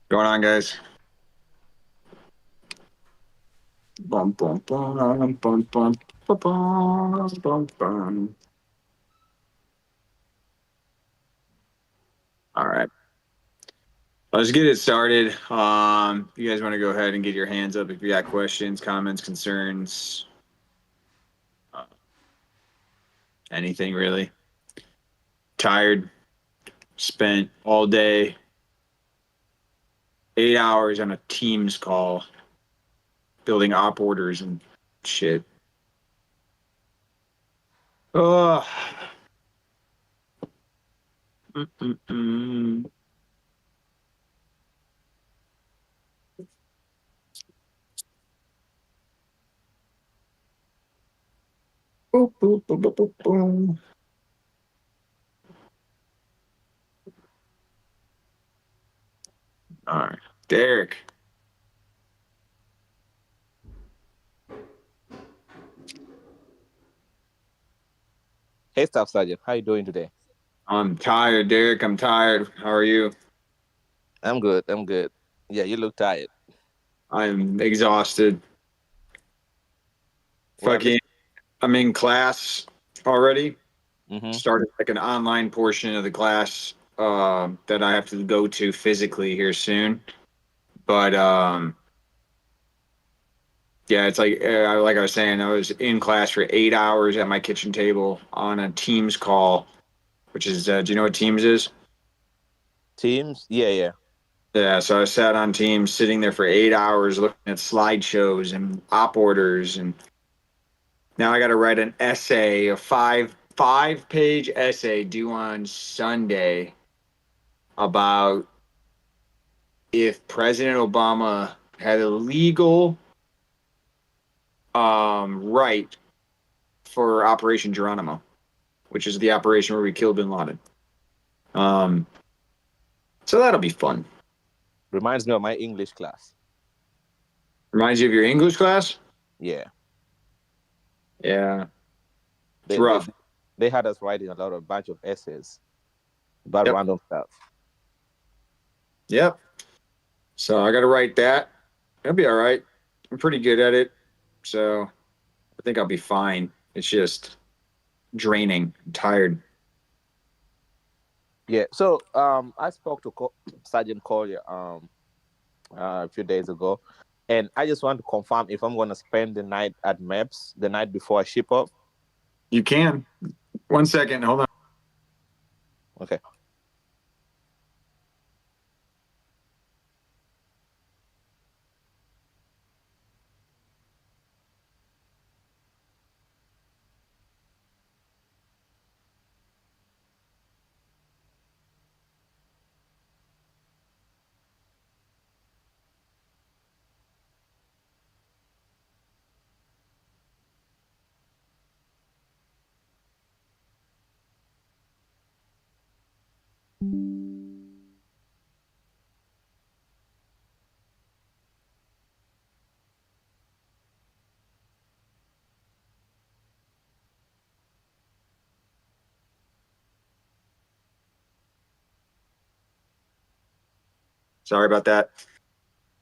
Going on, guys? Bum, bum, bum, bum, bum, bum, bum, bum, bum. All right, let's get it started. You guys want to go ahead and get your hands up if you got questions, comments, concerns, uh, anything really. Tired, spent all day, 8 hours on a Teams call, building op orders and shit. Oh, mm-mm-mm. Boop, boop, boop, boop, boop, boom. All right, Derek. Hey, Staff Sergeant, how you doing today? I'm tired, Derek. I'm tired. How are you? I'm good. I'm good. Yeah, you look tired. I'm exhausted. Well, Fucking, I'm in class already. mm-hmm. Started like an online portion of the class that I have to go to physically here soon. But yeah, it's like I was saying, I was in class for 8 hours at my kitchen table on a Teams call, which is do you know what Teams is? Teams? Yeah, yeah. Yeah, so I sat on Teams, sitting there for 8 hours looking at slideshows and op orders, and now I got to write an essay, a five page essay due on Sunday about if President Obama had a legal right for Operation Geronimo, which is the operation where we killed Bin Laden. Um, so that'll be fun. Reminds me of my English class. Reminds you of your English class? Yeah, Yeah, it's they they rough. they had us writing a bunch of essays about Yep, random stuff. yep. So I got to write that. It'll be all right. I'm pretty good at it, so I think I'll be fine. It's just draining. I'm tired. Yeah. So, I spoke to Sergeant Collier a few days ago, and I just want to confirm if I'm going to spend the night at MEPS the night before I ship off. You can. 1 second. Hold on. Okay. Sorry about that.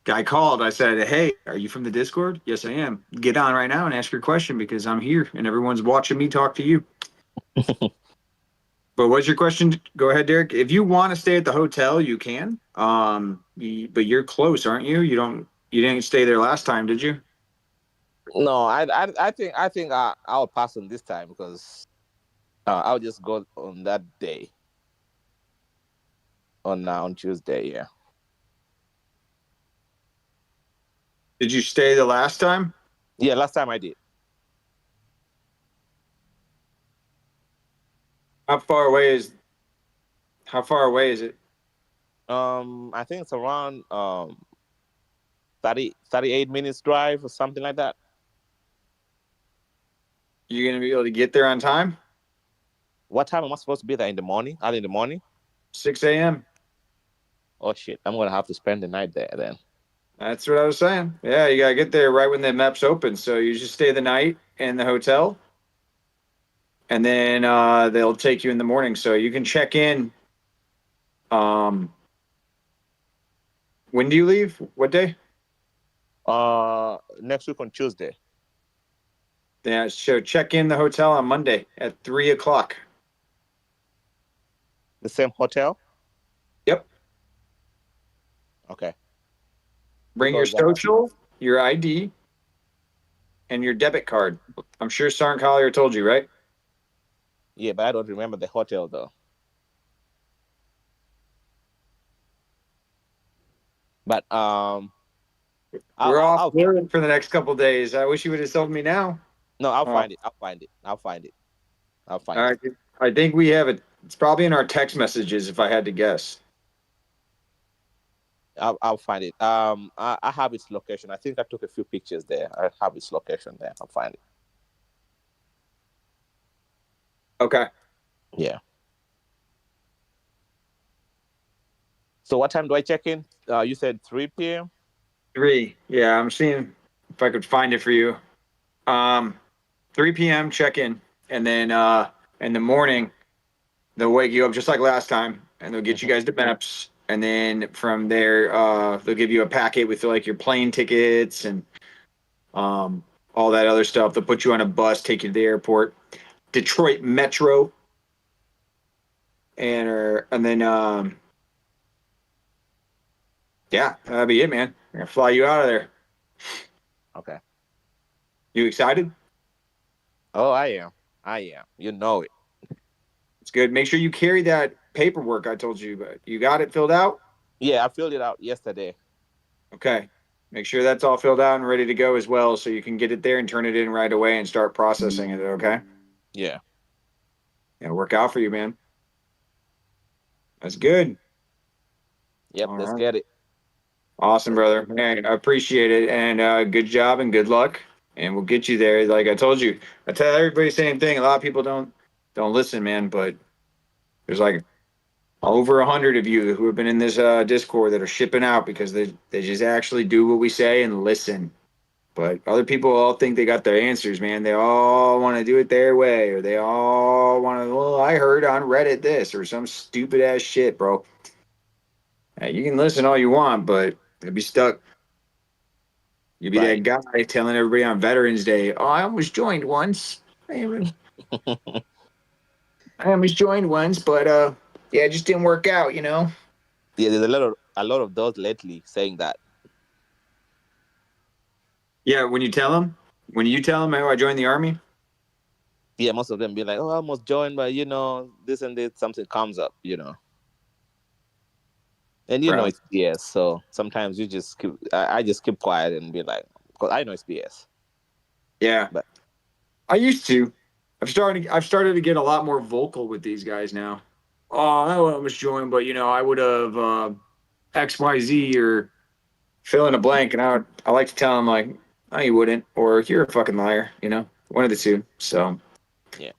Guy called. I said, "Hey, are you from the Discord?" "Yes, I am." "Get on right now and ask your question because I'm here and everyone's watching me talk to you." But what's your question? Go ahead, Derek. If you want to stay at the hotel, you can. But you're close, aren't you? You didn't stay there last time, did you? No, I think I'll pass on this time because I'll just go on that day on Tuesday. Yeah. Did you stay the last time? Yeah, last time I did. How far away is how far away is it? I think it's around 38 minutes drive or something like that. You gonna be able to get there on time? What time am I supposed to be there in the morning? Early in the morning? 6 a.m. Oh shit! I'm gonna have to spend the night there then. That's what I was saying. Yeah, you gotta get there right when the map's open. So you just stay the night in the hotel, and then they'll take you in the morning. So you can check in um, When do you leave? What day? Next week on Tuesday. Yeah, so check in the hotel on Monday at 3 o'clock. The same hotel. Yep. Okay. Bring your Because social, your ID, and your debit card. I'm sure Sergeant Collier told you, right? yeah, but I don't remember the hotel though. But We're off I'll work for the next couple days. I wish you would have told me now. no, I'll Oh, find it. I'll find it. I'll find it. I'll all find it. right. I think we have it. It's probably in our text messages, if I had to guess. I'll find it. I have its location. I think I took a few pictures there. I have its location there. I'll find it. Okay. Yeah. So what time do I check in? You said 3 p.m. 3. Yeah, I'm seeing if I could find it for you. Um, 3 p.m. check in, and then in the morning they'll wake you up just like last time, and they'll get you Mm-hmm. guys to maps, and then from there they'll give you a packet with like your plane tickets and um, all that other stuff. They'll put you on a bus, take you to the airport, Detroit Metro, and then yeah, that'll be it, man. We're gonna fly you out of there. Okay. You excited? Oh, I am. I am. You know it. It's good. Make sure you carry that paperwork I told you, but you got it filled out? Yeah, I filled it out yesterday. Okay. Make sure that's all filled out and ready to go as well so you can get it there and turn it in right away and start processing it, okay? Yeah. Yeah, work out for you, man. That's good. Yep. All Let's right. get it. Awesome, Let's. brother. Man, I appreciate it. And good job and good luck. And we'll get you there. Like I told you, I tell everybody the same thing. A lot of people don't listen, man, but there's like over 100 of you who have been in this Discord that are shipping out because they just actually do what we say and listen. But other people all think they got their answers, man. They all want to do it their way, or they all want to. Well, I heard on Reddit this or some stupid ass shit, bro. You can listen all you want, but you'll be stuck. You'll be that Right. guy telling everybody on Veterans Day, "Oh, I almost joined once. I almost joined once, but yeah, it just didn't work out, you know." Yeah, there's a lot of those lately saying that. Yeah, when you tell them, "Oh, I joined the army." Yeah, most of them be like, "Oh, I almost joined, but this and this, something comes up, and Bro. it's BS. So sometimes you just I just keep quiet and be like, because I know it's BS. Yeah, But I used to. I've started to get a lot more vocal with these guys now. Oh, I almost joined, but I would have XYZ or fill in a blank, and I like to tell them like, "No, you wouldn't," or "You're a fucking liar," one of the two. So, yeah,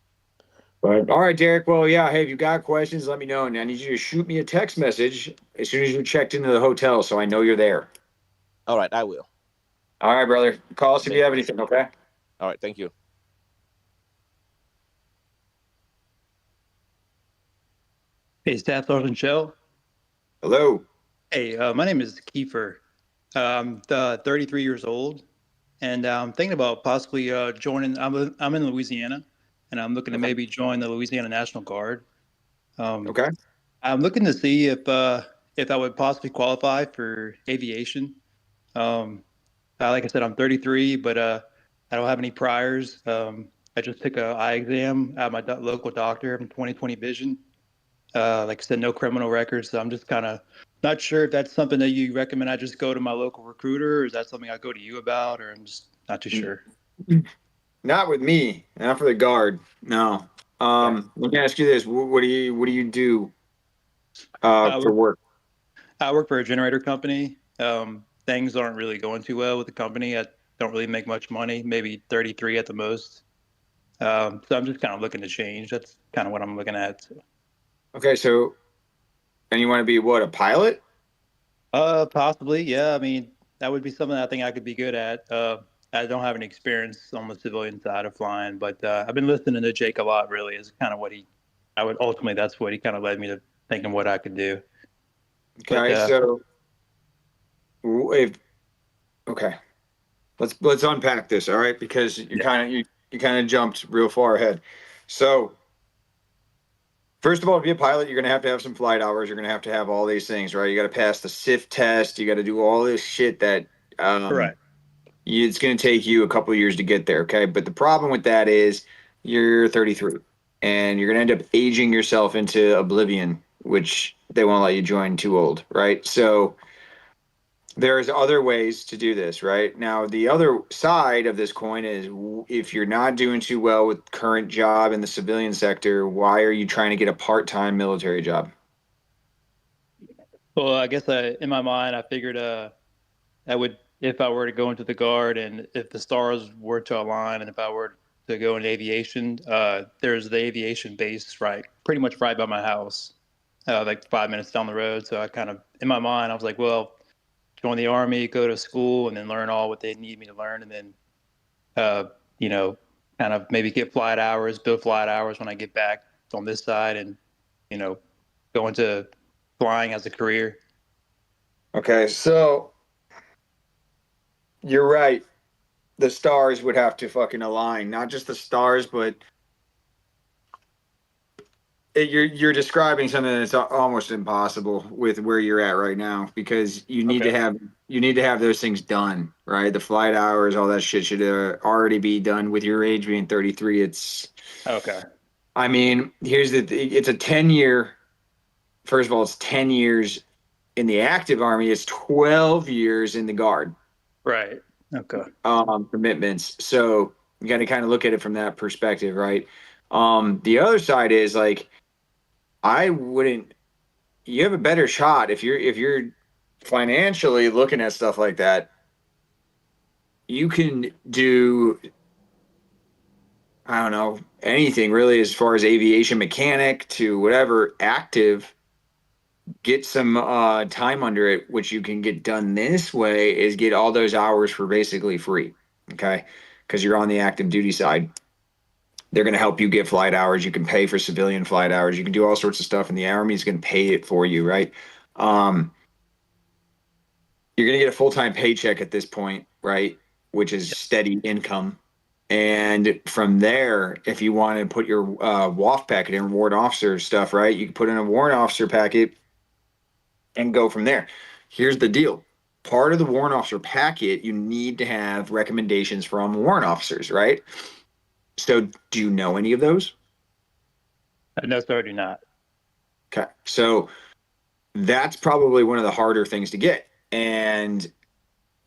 but all right, Derek. Well, yeah. Hey, if you got questions, let me know, and I need you to shoot me a text message as soon as you checked into the hotel, so I know you're there. all right, I will. All right, brother. Call us if you Thank have you. anything. Okay. All right, thank you. Hey, Staff Sergeant Shell. Hello. Hey, my name is Kiefer. I'm 33 years old, and I'm thinking about possibly joining. I'm in Louisiana, and I'm looking to Okay. maybe join the Louisiana National Guard. Um, Okay. I'm looking to see if I would possibly qualify for aviation. Um, like I said, I'm 33, but I don't have any priors. I just took a eye exam at my local doctor. I'm 20/20 vision. Like I said, no criminal records. So I'm just kind of not sure if that's something that you recommend. I just go to my local recruiter, or is that something I go to you about, or I'm just not too sure. Not with me. Not for the guard. No. Okay. Let me ask you this: what do you do I for work, work? I work for a generator company. Things aren't really going too well with the company. I don't really make much money, maybe 33 at the most. So I'm just kind of looking to change. That's kind of what I'm looking at. So, Okay, so and you want to be what, a pilot? possibly, yeah. I mean, that would be something I think I could be good at. I don't have any experience on the civilian side of flying, but I've been listening to Jake a lot. Really, is kind of what he. I would ultimately that's what he kind of led me to thinking what I could do. But Okay, so if okay, let's unpack this, all right? Because Yeah. you kind of jumped real far ahead. So first of all, to be a pilot, you're gonna have some flight hours. You're gonna have all these things, right? You got to pass the SIF test. You got to do all this shit that Right. it's gonna take you a couple years to get there. Okay, but the problem with that is you're 33, and you're gonna end up aging yourself into oblivion, which they won't let you join too old, right? So there's other ways to do this, right? Now, the other side of this coin is if you're not doing too well with current job in the civilian sector, why are you trying to get a part-time military job? Well, I guess in my mind, I figured I would, if I were to go into the guard and if the stars were to align and if I were to go into aviation, there's the aviation base right, pretty much right by my house, like 5 minutes down the road. So I kind of, in my mind, I was like, well, join the army, go to school, and then learn all what they need me to learn, and then, uh, you know, kind of maybe get flight hours, build flight hours when I get back on this side, and you know, go into flying as a career. Okay, so you're right. The stars would have to fucking align, not just the stars, but you're describing something that's almost impossible with where you're at right now because Okay. you need to have those things done, right? The flight hours, all that shit should already be done with your age being 33. Okay. I mean, it's a 10-year. First of all, it's 10 years in the active army. It's 12 years in the guard. Right. Okay. Commitments. So you got to kind of look at it from that perspective, right? The other side is like I wouldn't. You have a better shot if you're financially looking at stuff like that. You can do I don't know anything really as far as aviation mechanic to whatever active. Get some time under it, which you can get done this way is get all those hours for basically free. Okay, because you're on the active duty side. They're going to help you get flight hours. You can pay for civilian flight hours. You can do all sorts of stuff, and the Army is going to pay it for you, right? Um, you're going to get a full time paycheck at this point, right? Which is steady income. And from there, if you want to put your WAF packet in warrant officer stuff, right? You can put in a warrant officer packet and go from there. Here's the deal. Part of the warrant officer packet, you need to have recommendations from warrant officers, right? So, do you know any of those? No, sir, I do not. Okay. So, that's probably one of the harder things to get. And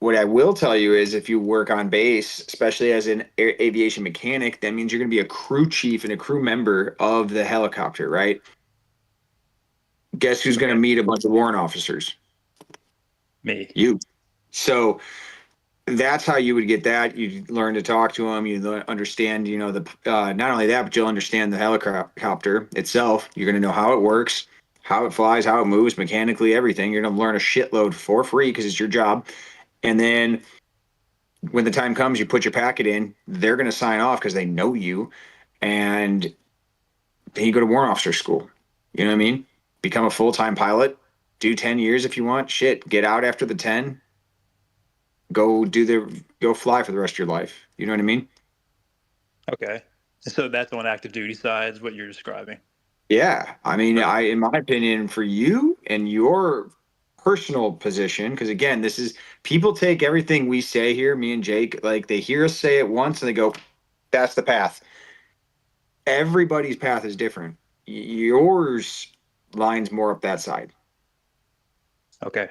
what I will tell you is if you work on base, especially as an aviation mechanic, that means you're going to be a crew chief and a crew member of the helicopter, right? Guess who's going to Okay. meet a bunch of warrant officers? Me. You. So, that's how you would get that. You learn to talk to them. You understand, the not only that, but you'll understand the helicopter itself. You're going to know how it works, how it flies, how it moves, mechanically, everything. You're going to learn a shitload for free because it's your job. And then when the time comes, you put your packet in. They're going to sign off because they know you, and then you go to warrant officer school. You know what I mean? Become a full-time pilot. Do 10 years if you want. Shit, get out after the 10, go fly for the rest of your life. You know what I mean? Okay. So that's on active duty side is what you're describing. Yeah. I mean, Okay. in my opinion, for you and your personal position, because again, this is people take everything we say here, me and Jake, like they hear us say it once and they go, that's the path. Everybody's path is different. Yours lines more up that side. Okay.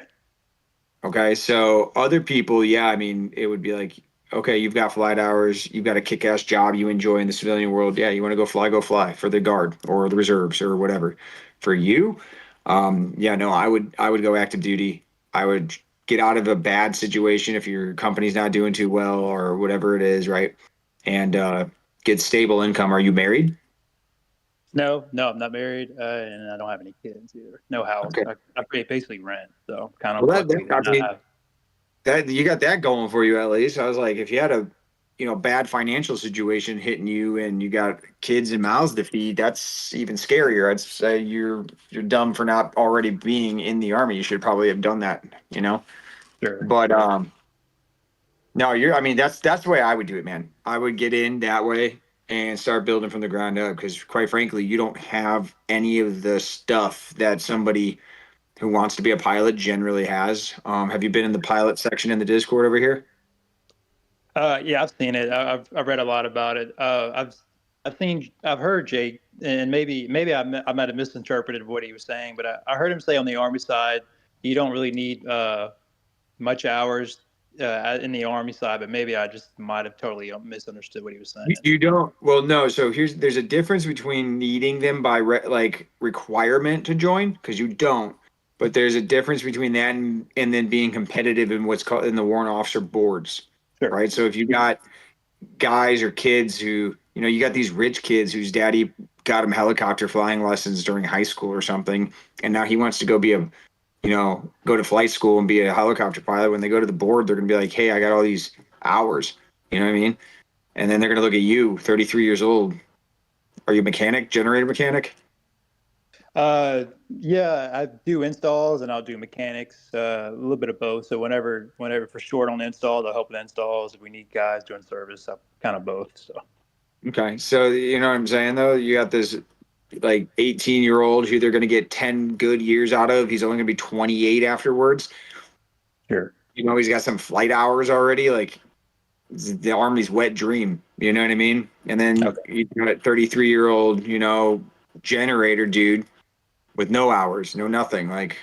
Okay, so other people, yeah, I mean, it would be like, okay, you've got flight hours, you've got a kick-ass job you enjoy in the civilian world. Yeah, you want to go fly for the guard or the reserves or whatever. For you, yeah, no, I would go active duty. I would get out of a bad situation if your company's not doing too well or whatever it is, right? And get stable income. Are you married? No, no, I'm not married, and I don't have any kids either. No house. Okay. I basically rent, so kind of Well, lucky to I not mean, have. that you got that going for you at least. I was like, if you had a, bad financial situation hitting you and you got kids and mouths to feed, that's even scarier. I'd say you're dumb for not already being in the army. You should probably have done that, you know? Sure. But no, I mean, that's the way I would do it, man. I would get in that way and start building from the ground up because, quite frankly, you don't have any of the stuff that somebody who wants to be a pilot generally has. Have you been in the pilot section in the Discord over here? Yeah, I've seen it. I've read a lot about it. I've heard Jake, and maybe I might have misinterpreted what he was saying, but I heard him say on the Army side, you don't really need much hours in the Army side, but maybe I just might have totally misunderstood what he was saying. You don't. Well, no. So there's a difference between needing them by like requirement to join because you don't. But there's a difference between that and then being competitive in what's called in the warrant officer boards, Sure. right? So if you got guys or kids who, you got these rich kids whose daddy got him helicopter flying lessons during high school or something, and now he wants to go be go to flight school and be a helicopter pilot. When they go to the board, they're gonna be like, "Hey, I got all these hours." You know what I mean? And then they're gonna look at you, 33 years old. Are you a mechanic, generator mechanic? Yeah, I do installs and I'll do mechanics, a little bit of both. So whenever for short on installs, I'll help with installs. If we need guys doing service, I'm kind of both. So Okay, so you know what I'm saying though. You got this like 18-year-old who they're gonna get 10 good years out of. He's only gonna be 28 afterwards. sure. He's got some flight hours already. Like the Army's wet dream. You know what I mean? And then Okay. you got a 33-year-old, generator dude with no hours, no nothing. Like,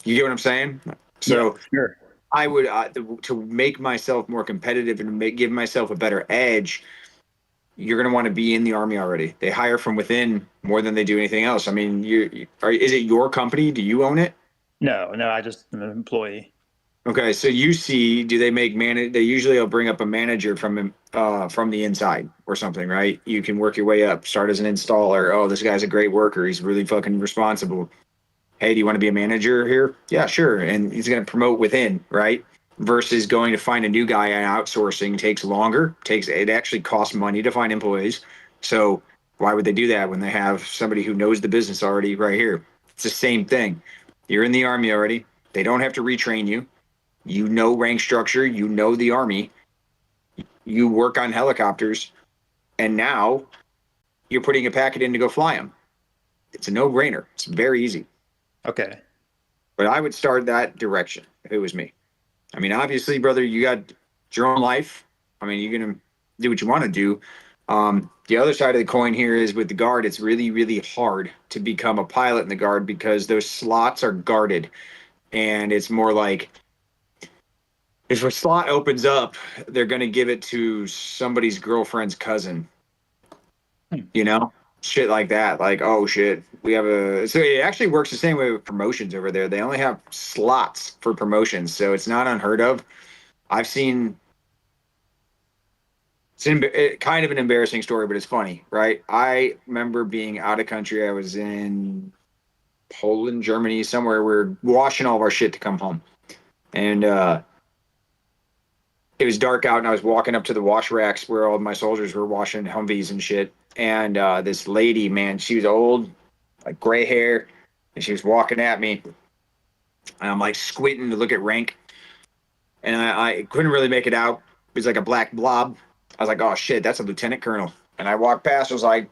you get what I'm saying? So Yeah, sure. I would to make myself more competitive and give myself a better edge. You're going to want to be in the Army already. They hire from within more than they do anything else. I mean, is it your company? Do you own it? No, I just am an employee. Okay, so do they make They usually will bring up a manager from the inside or something, right? You can work your way up, start as an installer. Oh, this guy's a great worker. He's really fucking responsible. Hey, do you want to be a manager here? Yeah, sure. And he's going to promote within, right? Versus going to find a new guy and outsourcing takes longer. It actually costs money to find employees. So why would they do that when they have somebody who knows the business already right here? It's the same thing. You're in the Army already. They don't have to retrain you. You know rank structure, you know the Army, you work on helicopters, and now you're putting a packet in to go fly them. It's a no-brainer. It's very easy. Okay. But I would start that direction if it was me. I mean, obviously, brother, you got your own life. I mean, you're going to do what you want to do. The other side of the coin here is with the Guard, it's really, really hard to become a pilot in the Guard because those slots are guarded. And it's more like, if a slot opens up, they're going to give it to somebody's girlfriend's cousin. Shit like that. Like, oh shit, so it actually works the same way with promotions over there. They only have slots for promotions, so it's not unheard of. I've seen kind of an embarrassing story, but it's funny, right? I remember being out of country. I was in Poland, Germany, somewhere. We're washing all of our shit to come home, and it was dark out, and I was walking up to the wash racks where all of my soldiers were washing Humvees and shit. And this lady, man, she was old, like gray hair, and she was walking at me. And I'm like squinting to look at rank, and I couldn't really make it out. It was like a black blob. I was like, oh shit, that's a lieutenant colonel. And I walked past, I was like,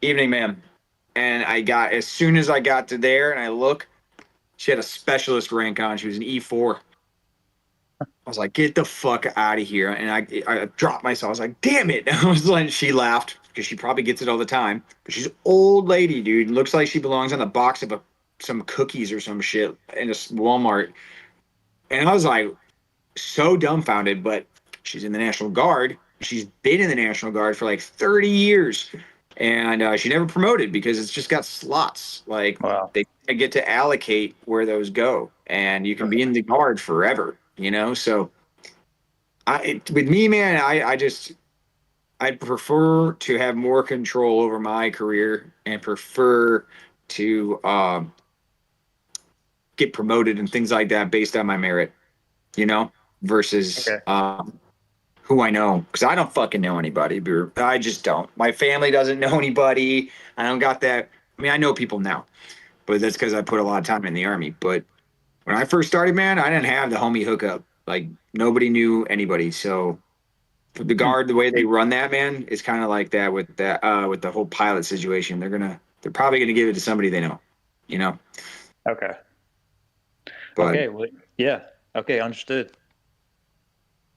evening, ma'am. And as soon as I got to there and I look, she had a specialist rank on. She was an E4. I was like, get the fuck out of here. And I dropped myself. I was like, damn it. I was like, she laughed because she probably gets it all the time. But she's an old lady, dude. Looks like she belongs on the box of some cookies or some shit in a Walmart. And I was like, so dumbfounded. But she's in the National Guard. She's been in the National Guard for like 30 years. And she never promoted because it's just got slots. Like, Wow. they get to allocate where those go. And you can be in the Guard forever. So with me, man, I'd prefer to have more control over my career and prefer to get promoted and things like that based on my merit, versus who I know, because I don't fucking know anybody. I just don't. My family doesn't know anybody. I don't got that. I mean, I know people now, but that's because I put a lot of time in the Army. But When I first started, man, I didn't have the homie hookup. Like nobody knew anybody. So for the Hmm. guard, the way they run that, man, is kind of like that with the whole pilot situation. They're probably gonna give it to somebody they know, you know. Okay. But Okay. Well, yeah. Okay. Understood.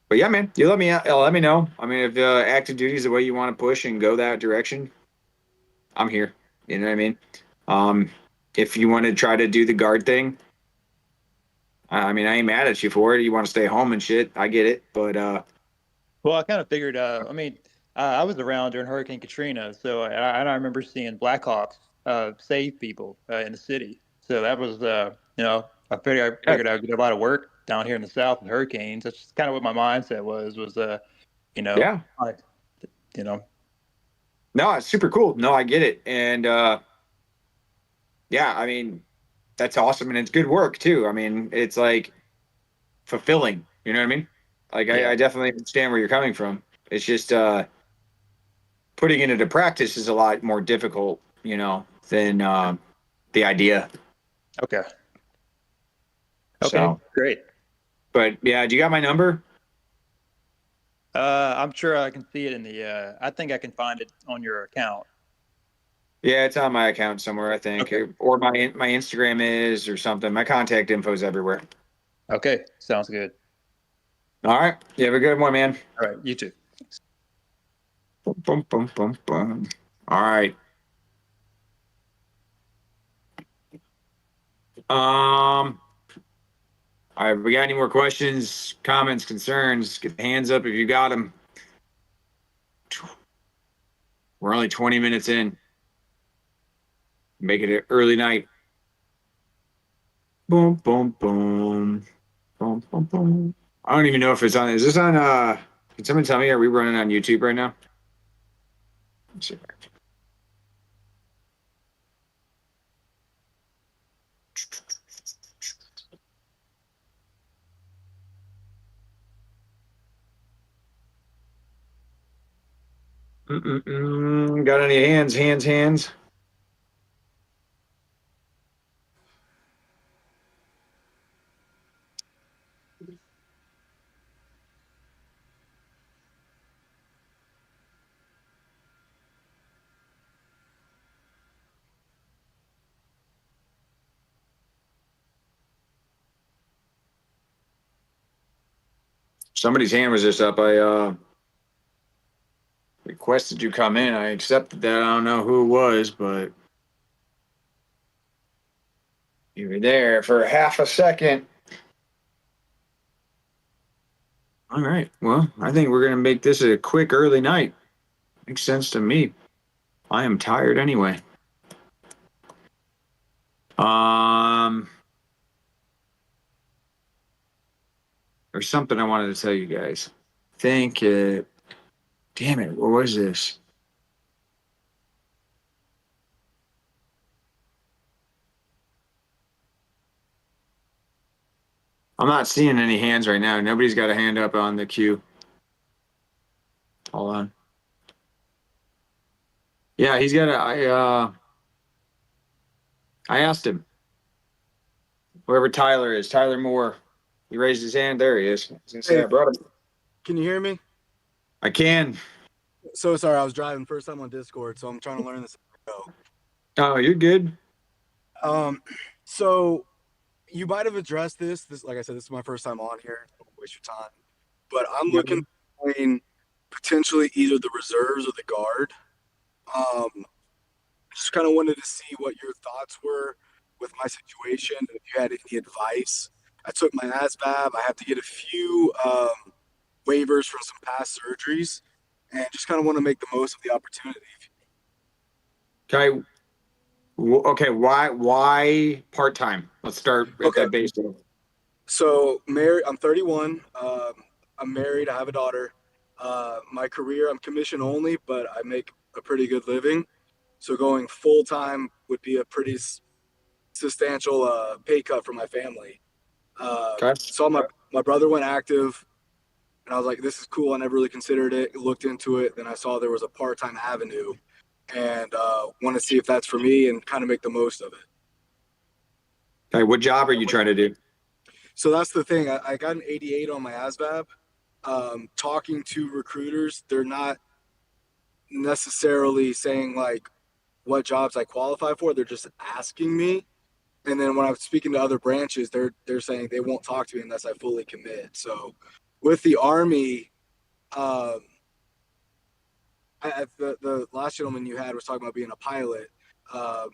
but yeah, man, you let me know. I mean, if active duty is the way you want to push and go that direction, I'm here. You know what I mean? Um, if you want to try to do the guard thing, I mean, I ain't mad at you for it. You want to stay home and shit, I get it. But Well, I kind of figured. I mean, I was around during Hurricane Katrina, so I remember seeing Blackhawks save people in the city. So that was, I yeah, figured I'd get a lot of work down here in the South with hurricanes. That's just kind of what my mindset was, you know, yeah, I, you know, no, it's super cool. No, I get it. And yeah, I mean, that's awesome, and it's good work too. I mean, it's like fulfilling. You know what I mean? Like yeah. I definitely understand where you're coming from. It's just putting it into practice is a lot more difficult, you know, than the idea. Okay. Okay. So, Great. but yeah, do you got my number? I'm sure I can see it in the. I think I can find it on your account. Yeah, it's on my account somewhere, I think, Okay. or my Instagram is or something. My contact info is everywhere. Okay. Sounds good. All right, you have a good one, man. All right. You too. Bum, bum, bum, bum, bum. All right. All right. We got any more questions, comments, concerns? Get the hands up if you got them. We're only 20 minutes in. Make it an early night. Boom, boom, boom. Boom, boom, boom. I don't even know if it's on. Is this on? Can someone tell me? Are we running on YouTube right now? Let's see. Got any hands? Hands? Somebody's hand was just up. I requested you come in. I accepted that. I don't know who it was, but you were there for half a second. All right. Well, I think we're gonna make this a quick early night. Makes sense to me. I am tired anyway. Um, there's something I wanted to tell you guys. Think it. Damn it! What was this? I'm not seeing any hands right now. Nobody's got a hand up on the queue. Hold on. Yeah, he's got a. I asked him. Whoever Tyler is, Tyler Moore. He raised his hand. There he is. I was gonna say Hey, I brought him. can you hear me? I can. So sorry, I was driving first time on Discord, so I'm trying to learn this. Oh, you're good. So you might have addressed this. Like I said, this is my first time on here. Don't waste your time. But I'm looking between potentially either the reserves or the guard. Just kind of wanted to see what your thoughts were with my situation. If you had any advice. I took my ASVAB. I have to get a few waivers from some past surgeries, and just kind of want to make the most of the opportunity. Okay. Okay. Why part time? Let's start at Okay, that base. so married. I'm 31. I'm married. I have a daughter. My career, I'm commission only, but I make a pretty good living. So going full time would be a pretty substantial pay cut for my family. Okay. So my brother went active, and I was like, "This is cool." I never really considered it. Looked into it, then I saw there was a part time avenue, and want to see if that's for me and kind of make the most of it. Okay. What job are you trying to do? So that's the thing. I got an 88 on my ASVAB. Talking to recruiters, they're not necessarily saying like what jobs I qualify for. They're just asking me. And then when I'm speaking to other branches, they're saying they won't talk to me unless I fully commit. So with the Army, um, the last gentleman you had was talking about being a pilot. Um,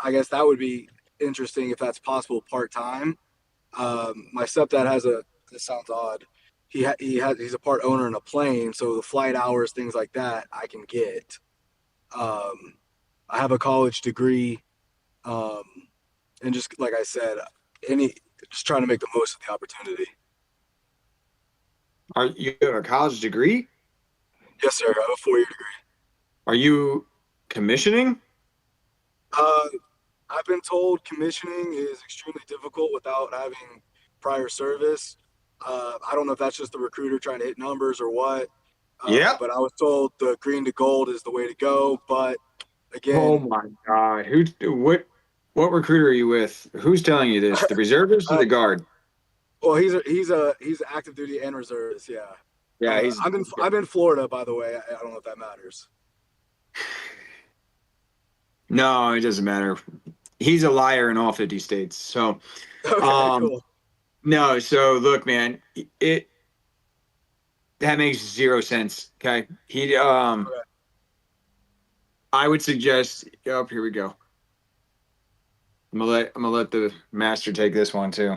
I guess that would be interesting if that's possible part time. My stepdad has a. This sounds odd. He's a part owner in a plane, so the flight hours, things like that, I can get. Um, I have a college degree, um, and just like I said, any just trying to make the most of the opportunity. Are you have a college degree? Yes, sir. I have a 4-year degree. Are you commissioning? Uh, I've been told commissioning is extremely difficult without having prior service. I don't know if that's just the recruiter trying to hit numbers or what, Yeah. but I was told the green to gold is the way to go. But Oh again, my God. What recruiter are you with? Who's telling you this? The reservist or uh, the guard? well, he's active duty and reservist. Yeah, Yeah, he's I'm in Florida, by the way. I don't know if that matters. no, it doesn't matter. He's a liar in all 50 states. So, Okay, um, cool. no, so look, man, it that makes zero sense. Okay. Okay. I would suggest, oh, here we go. I'm gonna let the master take this one too.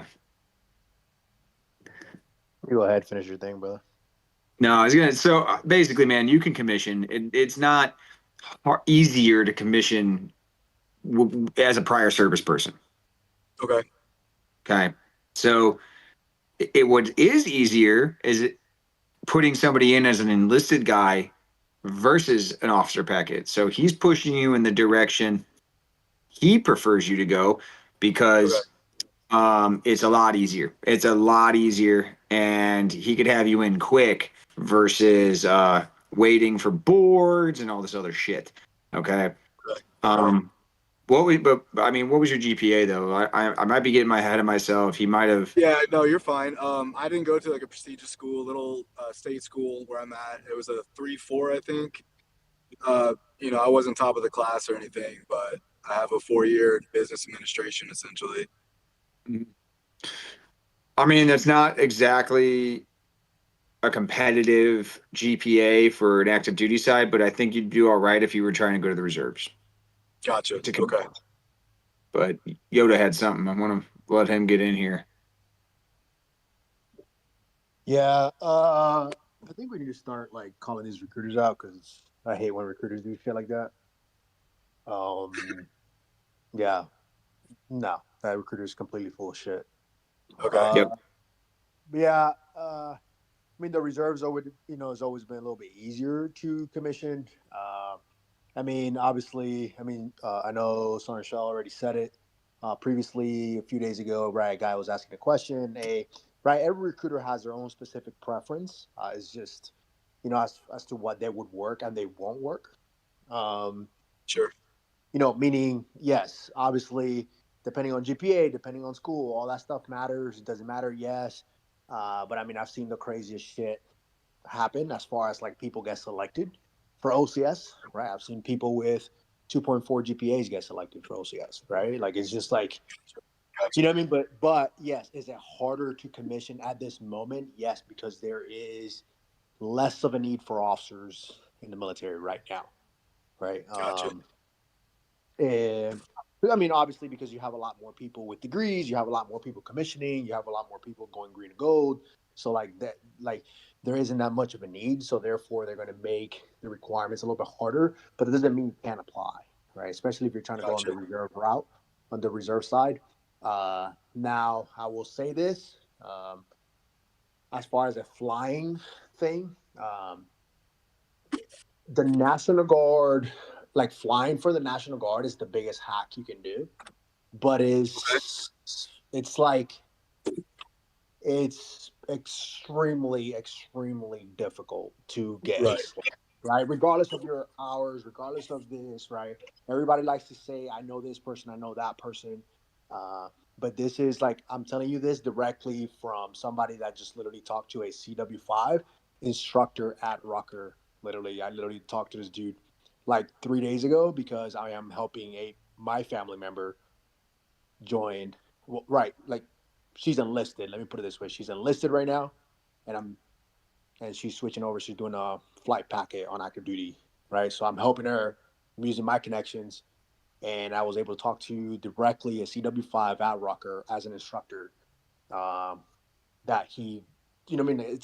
You go ahead, finish your thing, brother. No, I was gonna. So basically, man, you can commission. It's not easier to commission as a prior service person. Okay. Okay, so what is easier is putting somebody in as an enlisted guy versus an officer packet. So he's pushing you in the direction he prefers you to go Okay. because it's a lot easier. It's a lot easier, and he could have you in quick versus waiting for boards and all this other shit. Okay. Okay. Um, what was your GPA though? I might be getting my head of myself. He might have. Yeah, no, you're fine. I didn't go to like a prestigious school, little state school where I'm at. It was a 3.4, I think. I wasn't top of the class or anything, but I have a 4-year business administration essentially. I mean, that's not exactly a competitive GPA for an active duty side, but I think you'd do all right if you were trying to go to the reserves. Gotcha. To Okay. But Yoda had something. I want to let him get in here. Yeah, I think we need to start like calling these recruiters out because I hate when recruiters do shit like that. Yeah, no, that recruiter is completely full of shit. Okay. Yep. Yeah, I mean the reserves always, has always been a little bit easier to commission. I mean, obviously, I know Son Shell already said it previously a few days ago. Right, a guy was asking a question. Right, every recruiter has their own specific preference. It's just, as to what they would work and they won't work. Sure. Meaning, yes, obviously, depending on GPA, depending on school, all that stuff matters. It doesn't matter, yes. But I mean, I've seen the craziest shit happen as far as like people get selected for OCS, right? I've seen people with 2.4 GPAs get selected for OCS, right? Like it's just like, you know what I mean? But yes, is it harder to commission at this moment? Yes, because there is less of a need for officers in the military right now, right? Gotcha. And I mean, obviously, because you have a lot more people with degrees, you have a lot more people commissioning, you have a lot more people going green and gold. So like that, like there isn't that much of a need. So therefore, they're going to make the requirements a little bit harder. But it doesn't mean you can't apply, right? Especially if you're trying to go on Gotcha. the reserve route, on the reserve side. Now, I will say this: as far as a flying thing, the National Guard, like flying for the National Guard, is the biggest hack you can do. But it's like it's extremely, extremely difficult to get a Right. slot, right? Regardless of your hours, regardless of this, right? Everybody likes to say, I know this person, I know that person. but this is like, I'm telling you this directly from somebody that just literally talked to a CW5 instructor at Rucker. Literally, I literally talked to this dude like 3 days ago because I am helping my family member joined. Well, right, like she's enlisted. Let me put it this way: she's enlisted right now, and she's switching over. She's doing a flight packet on active duty, right? So I'm helping her. I'm using my connections, and I was able to talk to directly a CW5 at Rucker as an instructor. That he, what I mean,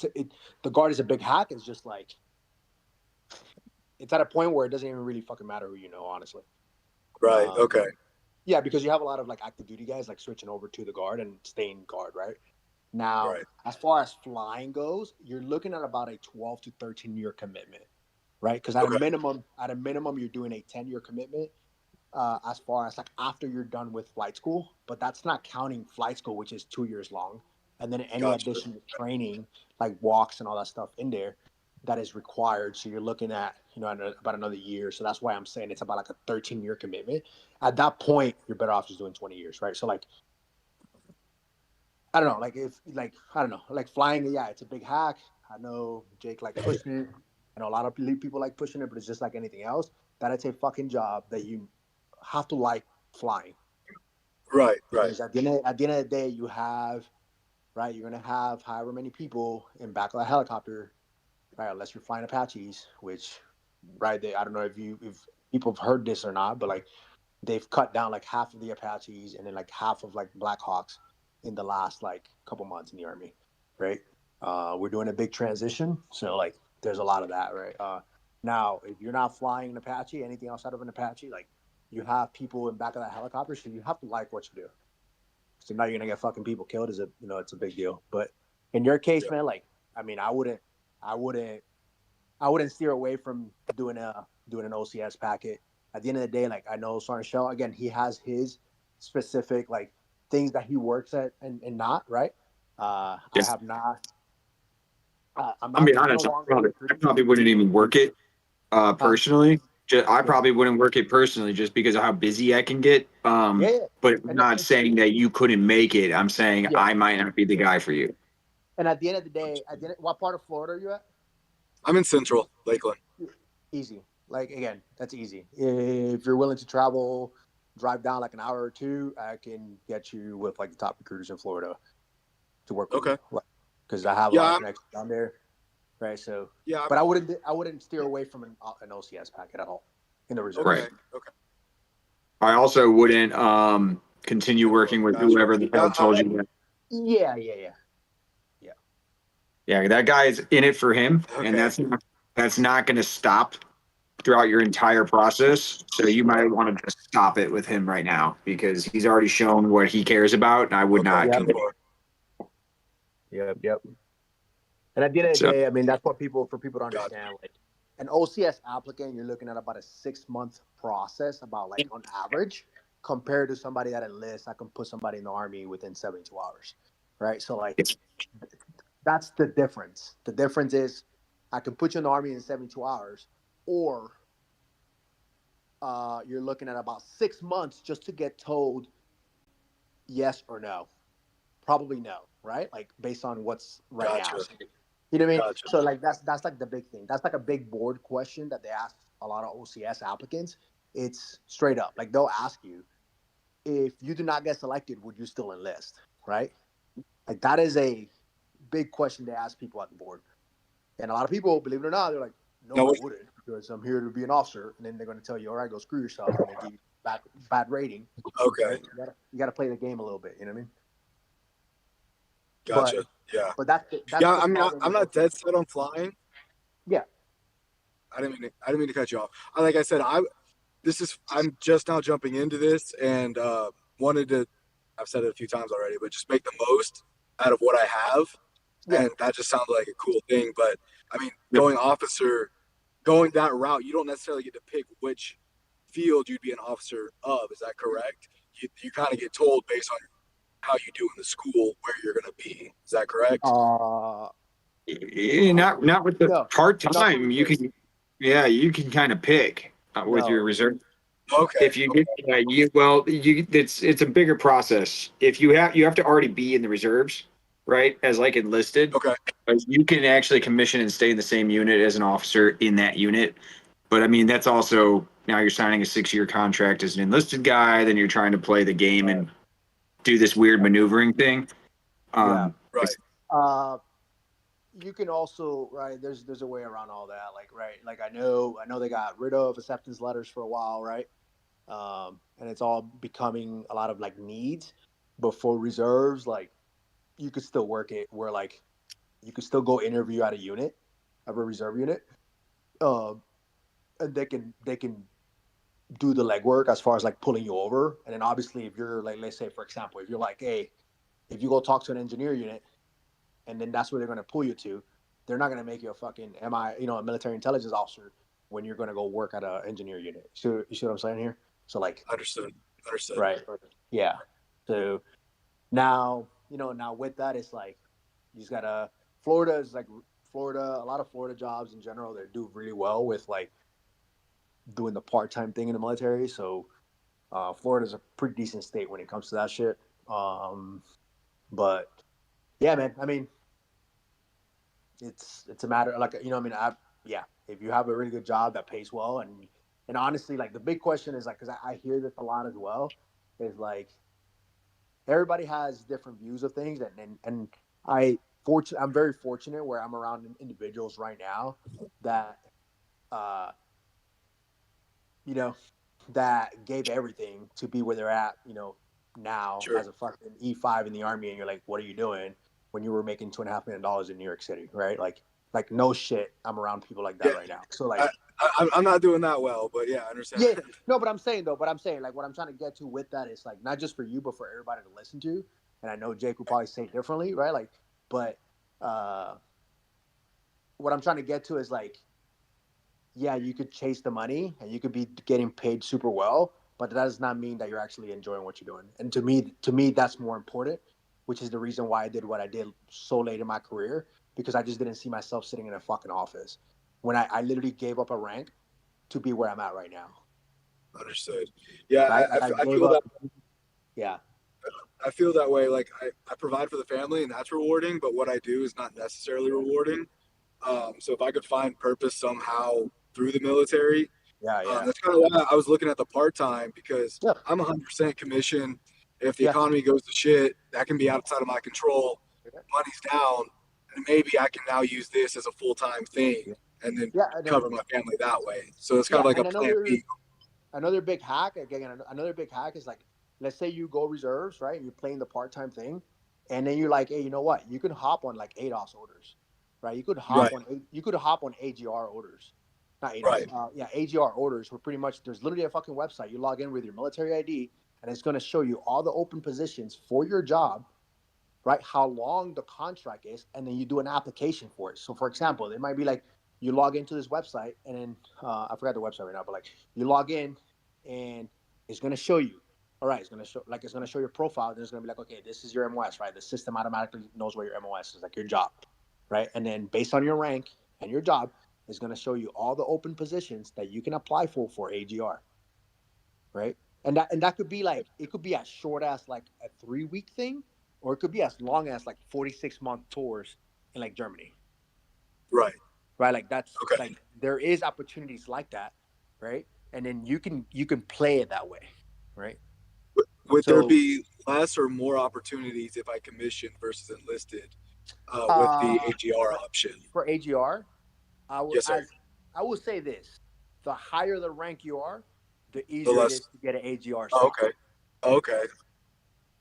the guard is a big hack. It's just like it's at a point where it doesn't even really fucking matter who you know, honestly. Right. Okay. Yeah, because you have a lot of like active duty guys like switching over to the guard and staying guard, right? Now, Right. as far as flying goes, you're looking at about a 12 to 13-year commitment, right? Because at a minimum, you're doing a 10-year commitment. As far as like after you're done with flight school, but that's not counting flight school, which is 2 years long, and then any additional training like walks and all that stuff in there that is required. So you're looking at about another year. So that's why I'm saying it's about like a 13-year commitment. At that point, you're better off just doing 20 years, right? So like I don't know, I don't know, like flying, yeah, it's a big hack. I know Jake like pushing it. I know a lot of people like pushing it, but it's just like anything else. That it's a fucking job that you have to like flying. Right. Because at the end of the day, you're gonna have however many people in back of a helicopter, right? Unless you're flying Apaches, which, right? I don't know if people have heard this or not, but like they've cut down like half of the Apaches and then like half of like Blackhawks in the last like couple months in the Army, right? We're doing a big transition, so like there's a lot of that, right? Now, if you're not flying an Apache, anything outside of an Apache, like you have people in back of that helicopter, so you have to like what you do. So now you're gonna get fucking people killed. It's a big deal. But in your case, man, like I mean, I wouldn't steer away from doing an OCS packet. At the end of the day, like I know Sergeant Shell, again, he has his specific like things that he works at and not, right? Yes. I have not. I'm I'll be no honest, longer I probably wouldn't even work it personally. I Yeah. probably wouldn't work it personally just because of how busy I can get. Yeah. But I'm not saying that you couldn't make it. I'm saying Yeah. I might not be the guy for you. And at the end of the day, what part of Florida are you at? I'm in Central Lakeland. Easy. Like again, that's easy. If you're willing to travel, drive down like an hour or two, I can get you with like the top recruiters in Florida to work with. Okay. Because I have a lot of connections down there, right? So Yeah. but I wouldn't steer away from an OCS packet at all in the reserve. Right. Okay. I also wouldn't continue working with whoever the hell told you that. Yeah. Yeah, that guy is in it for him, Okay. and that's not going to stop throughout your entire process. So you might want to just stop it with him right now because he's already shown what he cares about, and I would not. Yep. And at the end of the day, I mean, that's what for people to understand. Like an OCS applicant, you're looking at about a 6-month process, about like on average, compared to somebody that enlists. I can put somebody in the Army within 72 hours, right? So like that's the difference. The difference is I can put you in the Army in 72 hours, or you're looking at about 6 months just to get told yes or no. Probably no, right? Like based on what's right now. You know what I mean? Gotcha. So like that's like the big thing. That's like a big board question that they ask a lot of OCS applicants. It's straight up. Like they'll ask you, if you do not get selected, would you still enlist? Right? Like that is a big question they ask people at the board. And a lot of people, believe it or not, they're like, no, I wouldn't, because I'm here to be an officer. And then they're going to tell you, all right, go screw yourself, and they give you bad rating. Okay. Right? You got to play the game a little bit. You know what I mean? Gotcha. Yeah. But that's I'm not dead set on flying. Yeah. I didn't mean to cut you off. Like I said, I'm just now jumping into this and wanted to. I've said it a few times already, but just make the most out of what I have, and that just sounded like a cool thing. But I mean, going that route, you don't necessarily get to pick which field you'd be an officer of. Is that correct? You kind of get told based on how you do in the school where you're going to be. Is that correct? Not with the part time. You can kind of pick with your reserve. Okay. If you get it's a bigger process. If you have to already be in the reserves, right? As like enlisted, Okay. but you can actually commission and stay in the same unit as an officer in that unit. But I mean, that's also now you're signing a 6-year contract as an enlisted guy. Then you're trying to play the game and do this weird maneuvering thing. Yeah. Right. You can also, right, there's a way around all that, like, right, like I know they got rid of acceptance letters for a while, right? And it's all becoming a lot of like needs, but for reserves, like you could still work it where like you could still go interview at a unit of a reserve unit, um, and they can do the legwork as far as like pulling you over. And then obviously if you're like, let's say for example, if you're like, hey, if you go talk to an engineer unit and then that's where they're going to pull you to, they're not going to make you a fucking a military intelligence officer when you're going to go work at an engineer unit. So you see what I'm saying here? So like, Understood. right, yeah. So now now with that, it's like you just gotta. Florida is like Florida. A lot of Florida jobs in general, they do really well with like doing the part-time thing in the military. So Florida's a pretty decent state when it comes to that shit. But yeah, man. I mean, it's a matter like I mean, yeah. If you have a really good job that pays well, and honestly, like the big question is like, because I hear this a lot as well, is like everybody has different views of things, and I'm very fortunate where I'm around individuals right now that uh you know that gave everything to be where they're at, now Sure. as a fucking E5 in the army, and you're like, what are you doing when you were making $2.5 million in New York City, right? Like no shit, I'm around people like that Yeah. right now. So like, I'm not doing that well, but yeah, I understand. yeah, no, but I'm saying like what I'm trying to get to with that is like not just for you, but for everybody to listen to. And I know Jake would probably say it differently, right? Like, but uh, what I'm trying to get to is like, yeah, you could chase the money and you could be getting paid super well, but that does not mean that you're actually enjoying what you're doing. And to me, that's more important, which is the reason why I did what I did so late in my career, because I just didn't see myself sitting in a fucking office when I literally gave up a rank to be where I'm at right now. Understood. Yeah, Right? Like I I gave feel that. up. Yeah. I feel that way. Like I provide for the family, and that's rewarding. But what I do is not necessarily rewarding. So if I could find purpose somehow through the military, Yeah. Yeah. that's kind of why I was looking at the part time, because Yeah. I'm 100% commission. If the Yeah. economy goes to shit, that can be outside of my control. Money's down, and maybe I can now use this as a full time thing, and then Yeah. And then, cover my family that way. So it's kind of yeah. like a And plan B. another big hack, again, another big hack is like, let's say you go reserves, right? You're playing the part-time thing, and then you're like, hey, you know what? You can hop on like ADOS orders, right? Right. You could hop on AGR orders, not ADOS. Right. Yeah, AGR orders. Where pretty much there's literally a fucking website. You log in with your military ID, and it's going to show you all the open positions for your job, right? How long the contract is, and then you do an application for it. So, for example, it might be like you log into this website, and then I forgot the website right now, but like you log in, and it's going to show you. All right, it's going to show your profile. Then it's going to be like, okay, this is your MOS, right? The system automatically knows where your MOS is, like your job, right? And then based on your rank and your job, it's going to show you all the open positions that you can apply for AGR, right? And that could be like, it could be as short as like a 3-week thing, or it could be as long as like 46-month tours in like Germany, Right. right? Like that's Okay. like there is opportunities like that, right? And then you can play it that way, right? Would there So be less or more opportunities if I commissioned versus enlisted with the uh, AGR for, option? for AGR, Yes, sir. I will say this: the higher the rank you are, the The easier it less. is to get an AGR Oh, slot. okay. Okay.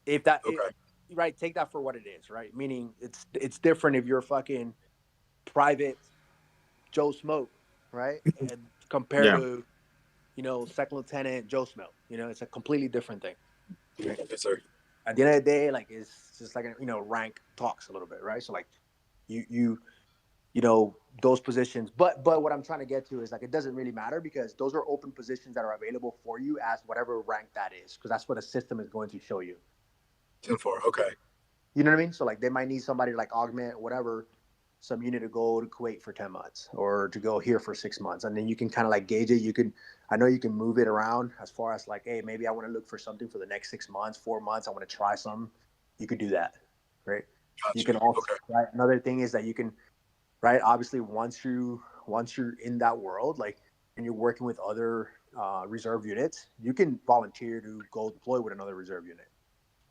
If that, Okay. right, take that for what it is, right? Meaning it's different if you're fucking private Joe Smoke, right? And compared Yeah. to, second lieutenant Joe Smoke, it's a completely different thing. Right? Yes, sir. At the end of the day, like it's just like rank talks a little bit, right? So like you those positions, but what I'm trying to get to is like it doesn't really matter because those are open positions that are available for you as whatever rank that is, because that's what the system is going to show you. 10-4. Okay. You know what I mean? So like they might need somebody to like augment whatever, some unit to go to Kuwait for 10 months or to go here for 6 months. And then you can kind of like gauge it. I know you can move it around as far as like, hey, maybe I want to look for something for the next 6 months, 4 months. I want to try some. You could do that, right? Gotcha. You can also, Okay. right? Another thing is that you can, right? Obviously, once you're in that world, like, and you're working with other reserve units, you can volunteer to go deploy with another reserve unit,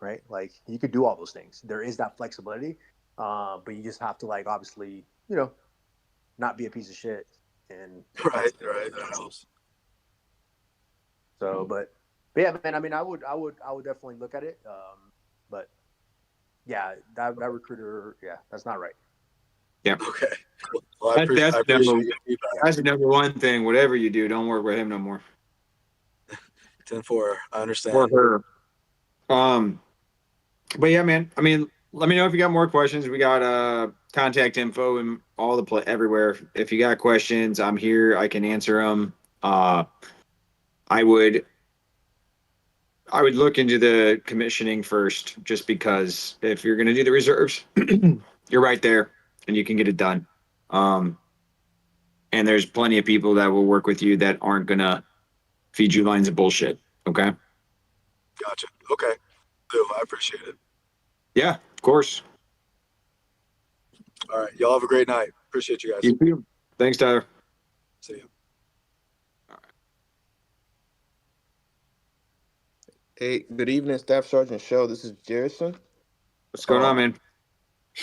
right? Like, you could do all those things. There is that flexibility, but you just have to, like, obviously, not be a piece of shit. And Right. That helps. so, but yeah, man. I mean, I would definitely look at it. But yeah, that recruiter, yeah, that's not right. Yeah. Okay. Well, I appreciate your feedback. That's the number one thing. Whatever you do, don't work with him no more. 10-4. I understand. Or her. But yeah, man. I mean, let me know if you got more questions. We got contact info and all the everywhere. If you got questions, I'm here. I can answer them. I would look into the commissioning first, just because if you're going to do the reserves, you're right there and you can get it done. And there's plenty of people that will work with you that aren't going to feed you lines of bullshit. Okay. Gotcha. Okay. I appreciate it. Yeah, of course. All right. Y'all have a great night. Appreciate you guys. You too. Thanks, Tyler. See you. Hey, good evening, Staff Sergeant Shell. This is Jerison. What's going on, man?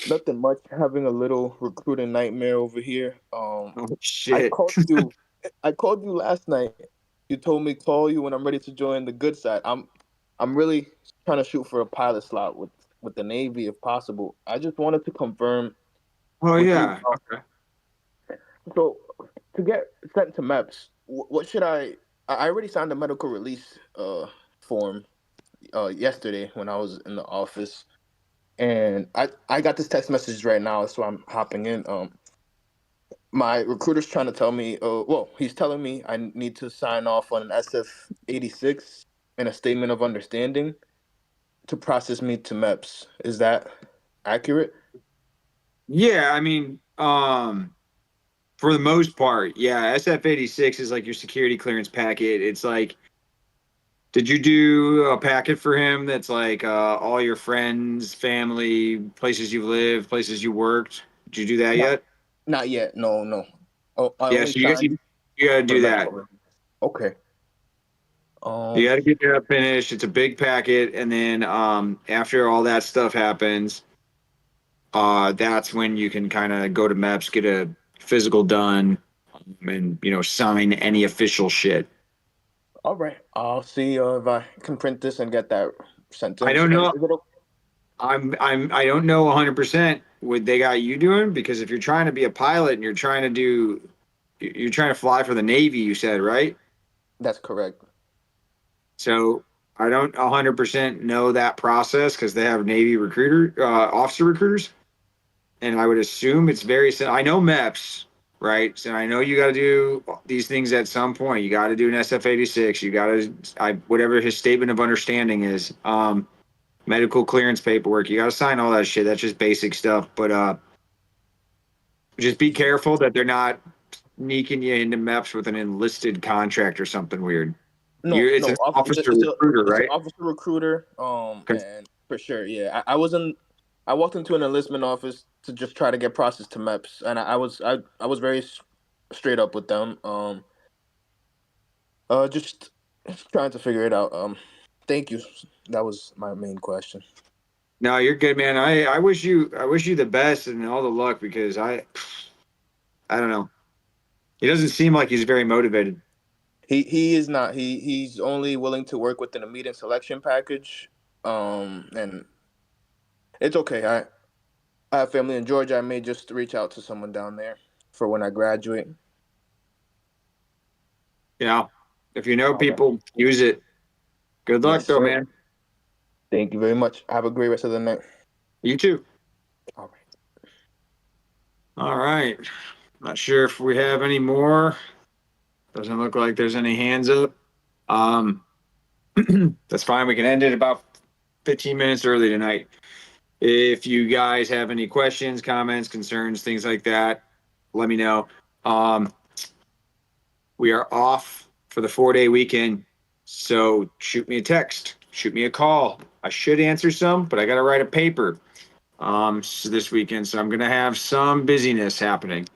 Nothing much. Having a little recruiting nightmare over here. Oh I shit. called you. I called you last night. You told me call you when I'm ready to join the good side. I'm really trying to shoot for a pilot slot with the Navy if possible. I just wanted to confirm. Oh with yeah. you, Okay. So to get sent to MEPS, what should I already signed the medical release form yesterday when I was in the office, and I got this text message right now, so I'm hopping in. My recruiter's trying to tell me, he's telling me I need to sign off on an SF-86 and a statement of understanding to process me to MEPS. Is that accurate? Yeah, I mean, for the most part, yeah, SF-86 is like your security clearance packet. It's like, did you do a packet for him that's like all your friends, family, places you've lived, places you worked? Did you do that yet? Not yet. No. Oh, I Yeah, only so signed you got to for the do that. medical release. Okay. You got to get that finished. It's a big packet, and then after all that stuff happens, that's when you can kind of go to MEPS, get a physical done, and sign any official shit. All right. I'll see if I can print this and get that sent in. I don't know. Is it okay? I don't know 100% what they got you doing, because if you're trying to be a pilot and you're trying to fly for the Navy, you said, right? That's correct. So I don't 100% know that process, because they have Navy officer recruiters, and I would assume it's very I know MEPS, right? So I know you got to do these things at some point. You got to do an SF-86. You got to whatever his statement of understanding is. Medical clearance paperwork. You got to sign all that shit. That's just basic stuff. But just be careful that they're not sneaking you into MEPS with an enlisted contract or something weird. No, It's an officer recruiter, it's an right? officer recruiter. And for sure, yeah. I walked into an enlistment office to just try to get processed to MEPS, and I was very straight up with them. Just trying to figure it out. Thank you. That was my main question. No, you're good, man. I wish you the best and all the luck, because I don't know. He doesn't seem like he's very motivated. He is not. He's only willing to work within a meeting selection package. And it's okay. I have family in Georgia. I may just reach out to someone down there for when I graduate. Yeah. If you know Okay. people, use it. Good luck, Yes, though, sir. man. Thank you very much. Have a great rest of the night. You too. All right. All right. Not sure if we have any more. Doesn't look like there's any hands up. That's fine. We can end it about 15 minutes early tonight. If you guys have any questions, comments, concerns, things like that, let me know. We are off for the 4-day weekend, so shoot me a text, shoot me a call. I should answer some, but I got to write a paper so this weekend, so I'm gonna have some busyness happening.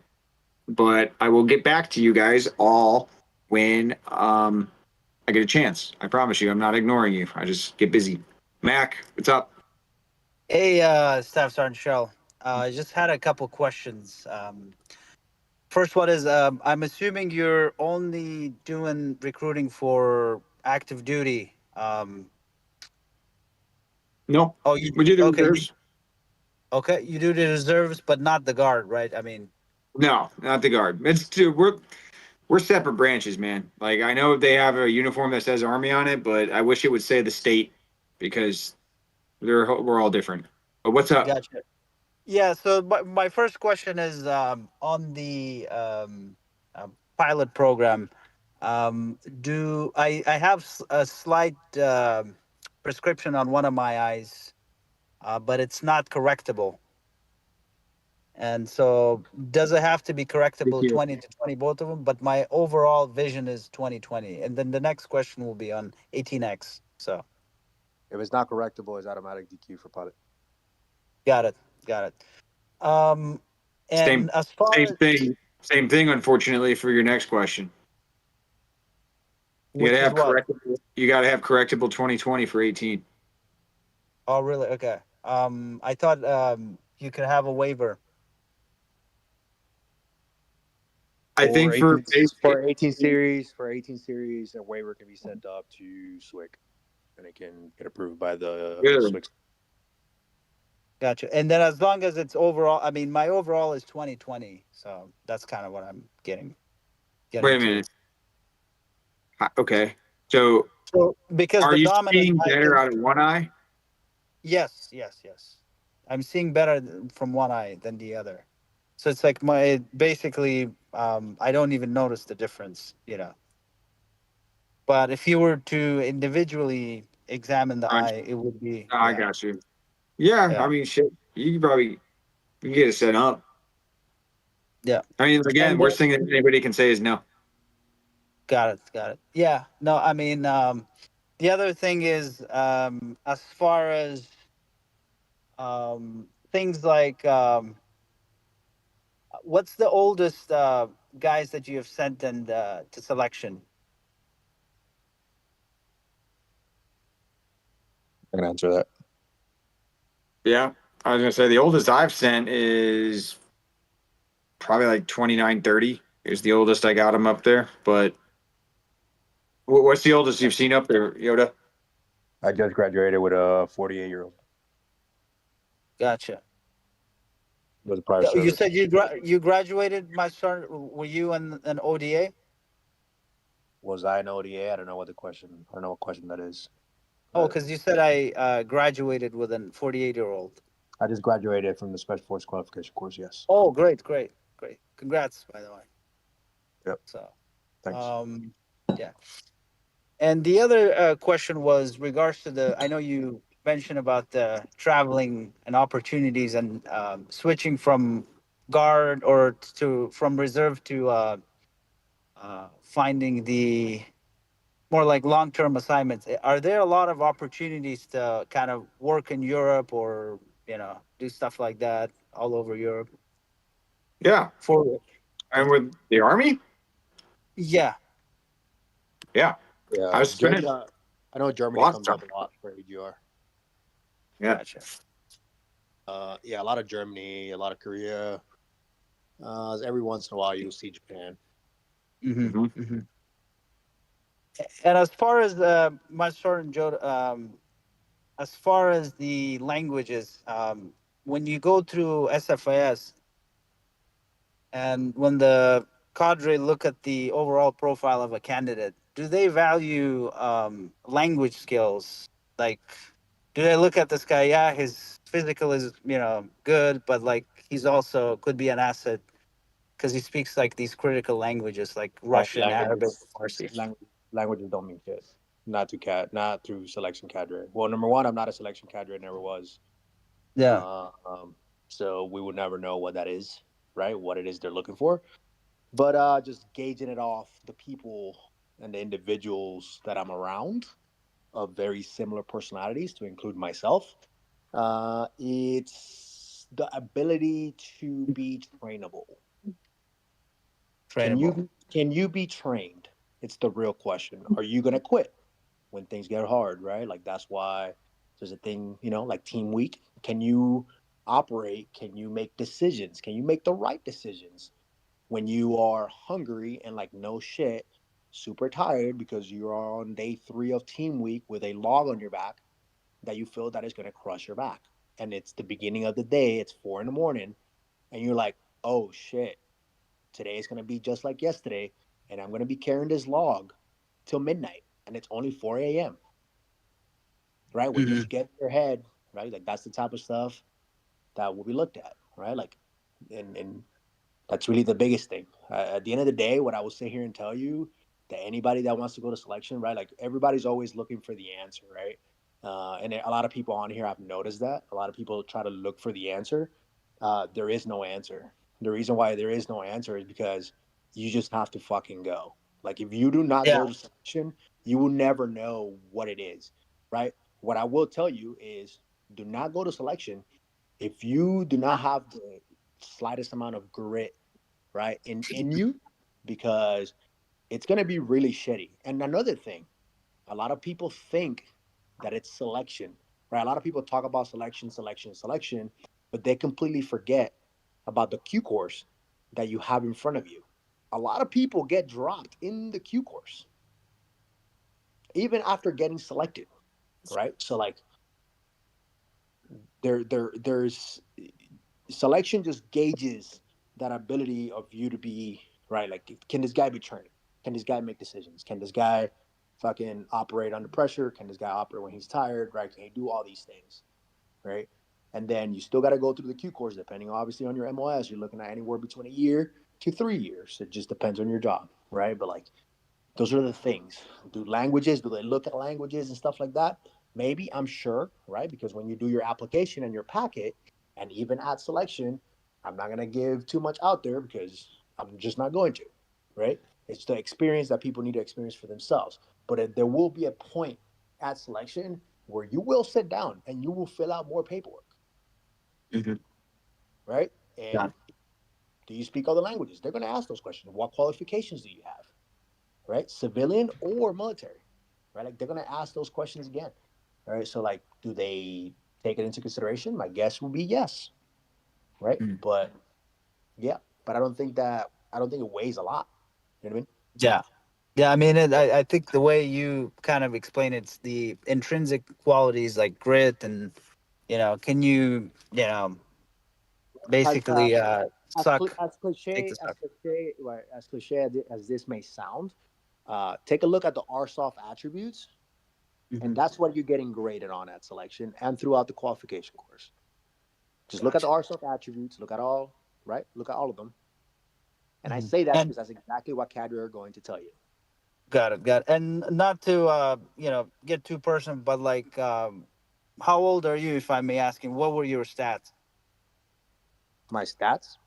But I will get back to you guys all when I get a chance. I promise you, I'm not ignoring you. I just get busy. Mac, what's up? Hey, Staff Sergeant Shell. I just had a couple questions. First one is, I'm assuming you're only doing recruiting for active duty. No, Oh, you we do the okay? reserves. Okay, you do the reserves, but not the guard, right? I mean, No, not the guard. We're separate branches, man. Like I know they have a uniform that says Army on it, but I wish it would say the state because we're all different. But what's up? gotcha. Yeah. So my first question is on the pilot program. Do I have a slight prescription on one of my eyes, but it's not correctable. And so, does it have to be correctable DQ. 20 to 20, both of them? But my overall vision is 20/20. And then the next question will be on 18X. So, If it's not correctable, it's automatic DQ for pilot. got it. Got it. Um, Same and as far same as thing. Same thing, unfortunately, for your next question. You which gotta is have what? correctable. You gotta have correctable 2020 for 18. Oh, really? Okay. I thought you could have a waiver. I think for For 18 series, a waiver can be sent up to SWIC, and it can get approved by the Good. SWIC. Gotcha. And then as long as it's overall, I mean, my overall is 20/20. So that's kind of what I'm getting Wait a to. minute. Okay. So So because are the you dominant seeing eye better can, out of one eye? yes, yes, yes. I'm seeing better from one eye than the other. So it's like my basically I don't even notice the difference, you know. But if you were to individually examine the Right. eye, it would be I got you. Yeah, I yeah, mean, shit. You can probably you can get it set up. yeah. I mean, again, And worst thing that anybody can say is no. got it, got it. Yeah. No, I mean the other thing is as far as things like what's the oldest guys that you have sent and to selection? I can answer that. Yeah, I was gonna say the oldest I've sent is probably like 29, 30 is the oldest I got him up there. But what's the oldest you've seen up there, Yoda? I just graduated with a 48-year-old. Gotcha. Was a prior You service. said you graduated, my son. Were you in an ODA? Was I an ODA? I don't know what the question. I don't know what question that is. Oh, because you said I graduated with an 48-year-old. I just graduated from the Special Force Qualification course. Yes. Oh, great, great, great! Congrats, by the way. Yep. So, Thanks. yeah. And the other question was regards to the. I know you mentioned about the traveling and opportunities and switching from guard or to from reserve to finding the more like long-term assignments. Are there a lot of opportunities to kind of work in Europe or do stuff like that all over Europe? Yeah, For and with the army. yeah, Yeah, I Yeah, was spending I know Germany lots of comes up time. a lot for AGR. Yeah, gotcha. Yeah, a lot of Germany, a lot of Korea. Every once in a while, you'll see Japan. Mm-hmm. Mhm. Mm-hmm. And as far as my sergeant Joe, as far as the languages, when you go through SFIS and when the cadre look at the overall profile of a candidate, do they value language skills? Like, do they look at this guy? Yeah, his physical is good, but like he's also could be an asset because he speaks like these critical languages like Russian, Arabic, Farsi. Languages don't mean shit. Not through selection cadre. Well, number one, I'm not a selection cadre. Never was. Yeah. So we would never know what that is, right? What it is they're looking for. But just gauging it off the people and the individuals that I'm around of very similar personalities, to include myself. It's the ability to be trainable. Trainable. Can you be trained? It's the real question. Are you gonna quit when things get hard, right? Like that's why there's a thing, like team week. Can you operate? Can you make decisions? Can you make the right decisions when you are hungry and like no shit, super tired because you are on day 3 of team week with a log on your back that you feel that is gonna crush your back. And it's the beginning of the day, it's 4 in the morning, and you're like, oh shit, today is going to be just like yesterday, and I'm going to be carrying this log till midnight, and it's only 4 a.m. Right? When you Hmm. get in your head, right? Like that's the type of stuff that will be looked at, right? Like, and that's really the biggest thing. At the end of the day, what I will sit here and tell you that anybody that wants to go to selection, right? Like everybody's always looking for the answer, right? And a lot of people on here, I've noticed that a lot of people try to look for the answer. There is no answer. The reason why there is no answer is because you just have to fucking go. Like if you do not Yeah. go to selection, you will never know what it is, right? What I will tell you is do not go to selection if you do not have the slightest amount of grit, right, in you, because it's going to be really shitty. And another thing, a lot of people think that it's selection, right? A lot of people talk about selection, selection, selection, but they completely forget about the Q course that you have in front of you. A lot of people get dropped in the Q course even after getting selected, right? So like there's selection just gauges that ability of you to be right. Like, can this guy be trained? Can this guy make decisions? Can this guy fucking operate under pressure? Can this guy operate when he's tired? Right? Can he do all these things? Right? And then you still got to go through the Q course, depending obviously on your MOS. You're looking at anywhere between a year to 3 years. It just depends on your job, right? But like those are the things. Do languages, do they look at languages and stuff like that? Maybe, I'm sure, right? Because when you do your application and your packet, and even at selection, I'm not going to give too much out there because I'm just not going to, right? It's the experience that people need to experience for themselves. But there will be a point at selection where you will sit down and you will fill out more paperwork, Hmm. right? Yeah. And do you speak other languages? They're going to ask those questions. What qualifications do you have? Right? Civilian or military, right? Like they're going to ask those questions again, right? So like, do they take it into consideration? My guess would be yes, right? Mm. But yeah, but I don't think it weighs a lot. You know what I mean? Yeah. Yeah. I mean, I think the way you kind of explain it's the intrinsic qualities like grit and, can As basically take cliche the suck. right, as cliche as this may sound, take a look at the RSOF attributes, and Hmm. that's what you're getting graded on at selection and throughout the qualification course. Just look at the Gotcha. RSOF attributes, look at all, right? Look at all of them. And I Hmm. say that And because that's exactly what Cadre are going to tell you. got it. And not to get too personal, but like, how old are you, if I may asking? What were your stats? My stats,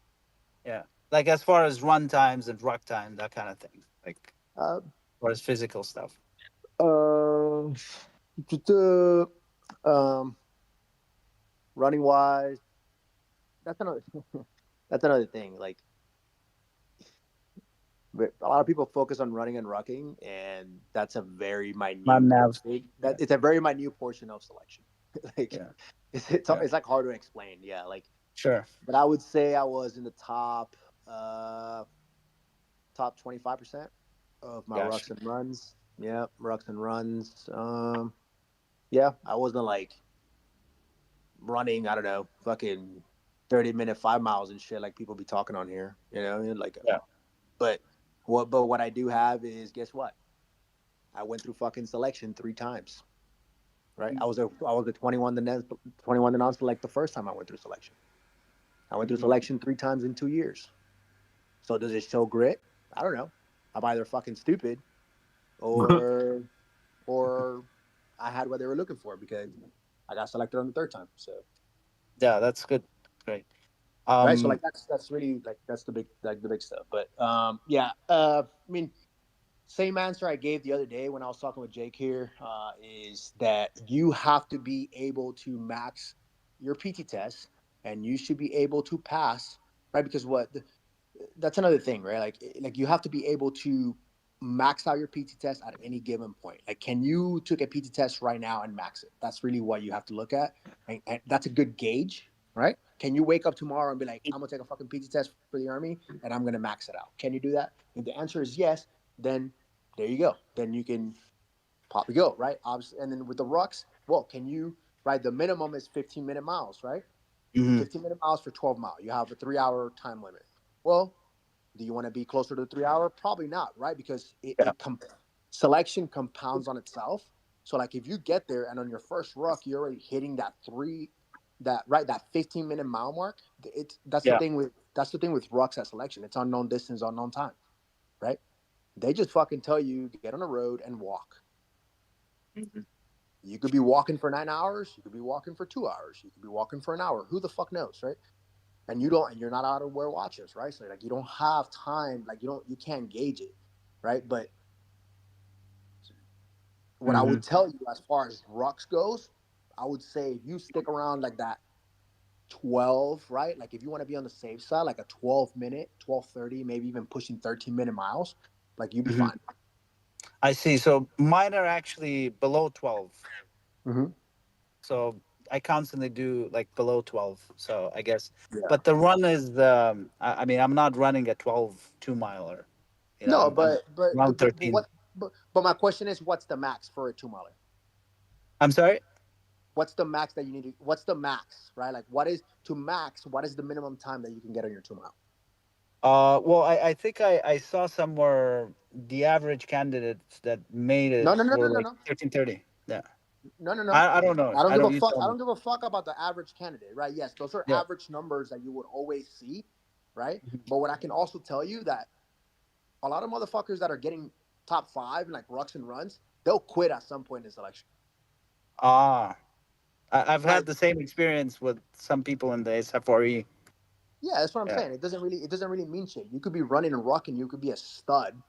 Yeah, like as far as run times and ruck time, that kind of thing. Like, uh, or as physical stuff. uh, um, running wise, that's another that's another thing. Like, but a lot of people focus on running and rucking, and that's a very My minute. Mavs. Yeah, That it's a very minute portion of selection. Like, yeah, yeah. it's like hard to explain. Yeah, like, Sure. but I would say I was in the uh top 25% of my Gotcha. rucks and runs. Yeah, rucks and runs. Yeah, I wasn't like running, I don't know, fucking 30-minute 5 miles and shit like people be talking on here, like, Yeah. but what I do have is, guess what? I went through fucking selection 3 times, right? I was a 21 to non-select the first time I went through selection. I went through Mhm. selection 3 times in 2 years. So does it show grit? I don't know. I'm either fucking stupid or or I had what they were looking for because I got selected on the third time. So Yeah, that's good. Great. Right. So like that's really like that's the big stuff. But yeah, I mean, same answer I gave the other day when I was talking with Jake here is that you have to be able to max your PT test, and you should be able to pass, right? Because that's another thing, right? Like you have to be able to max out your PT test at any given point. Like, can you take a PT test right now and max it? That's really what you have to look at, and that's a good gauge, right? Can you wake up tomorrow and be like, I'm gonna take a fucking PT test for the army and I'm gonna max it out? Can you do that? If the answer is yes, then there you go. Then you can probably go, right? Obviously, and then with the rucks, well, can you, right? The minimum is 15-minute miles, right? Mhm. 15-minute miles for 12 mile. You have a 3-hour time limit. Well, do you want to be closer to the 3 hour? Probably not, right? Because Yeah. selection compounds on itself. So like if you get there and on your first ruck you're already hitting that 15-minute mile mark, that's the Yeah. thing with rucks at selection. It's unknown distance, unknown time, right? They just fucking tell you get on the road and walk. Mhm. You could be walking for 9 hours, you could be walking for 2 hours, you could be walking for an hour. Who the fuck knows, right? And you're not out of wear watches, right? So like you don't have time, like you can't gauge it, right? But what I would Mhm. tell you as far as rucks goes, I would say if you stick around like that 12, right? Like if you want to be on the safe side, like a 12-minute, 12:30, maybe even pushing 13-minute miles, like you'd be Mhm. fine. I see. So mine are actually below 12. Mm-hmm. So I constantly do like below 12. So I guess, Yeah. but the run is I mean, I'm not running a 12 2 miler. No, I'm around but 13. but my question is, what's the max for a 2 miler? I'm sorry. What's the max that you need to? What's the max, right? Like what is to max? What is the minimum time that you can get on your 2 mile? Well, I think I saw somewhere the average candidates that made No, it no, no, no, were no, like no. 13:30. Yeah. No, no, no. I don't know. I don't I give a don't. You fuck. tell I me. don't give a fuck about the average candidate, right? Yes, those are Yeah. average numbers that you would always see, right? Mhm. But what I can also tell you that a lot of motherfuckers that are getting top five and like rucks and runs, they'll quit at some point in selection, Ah, I've right? had the same experience with some people in the SFRE. Yeah, that's what I'm Yeah. saying. It doesn't really mean shit. You could be running and rucking, you could be a stud,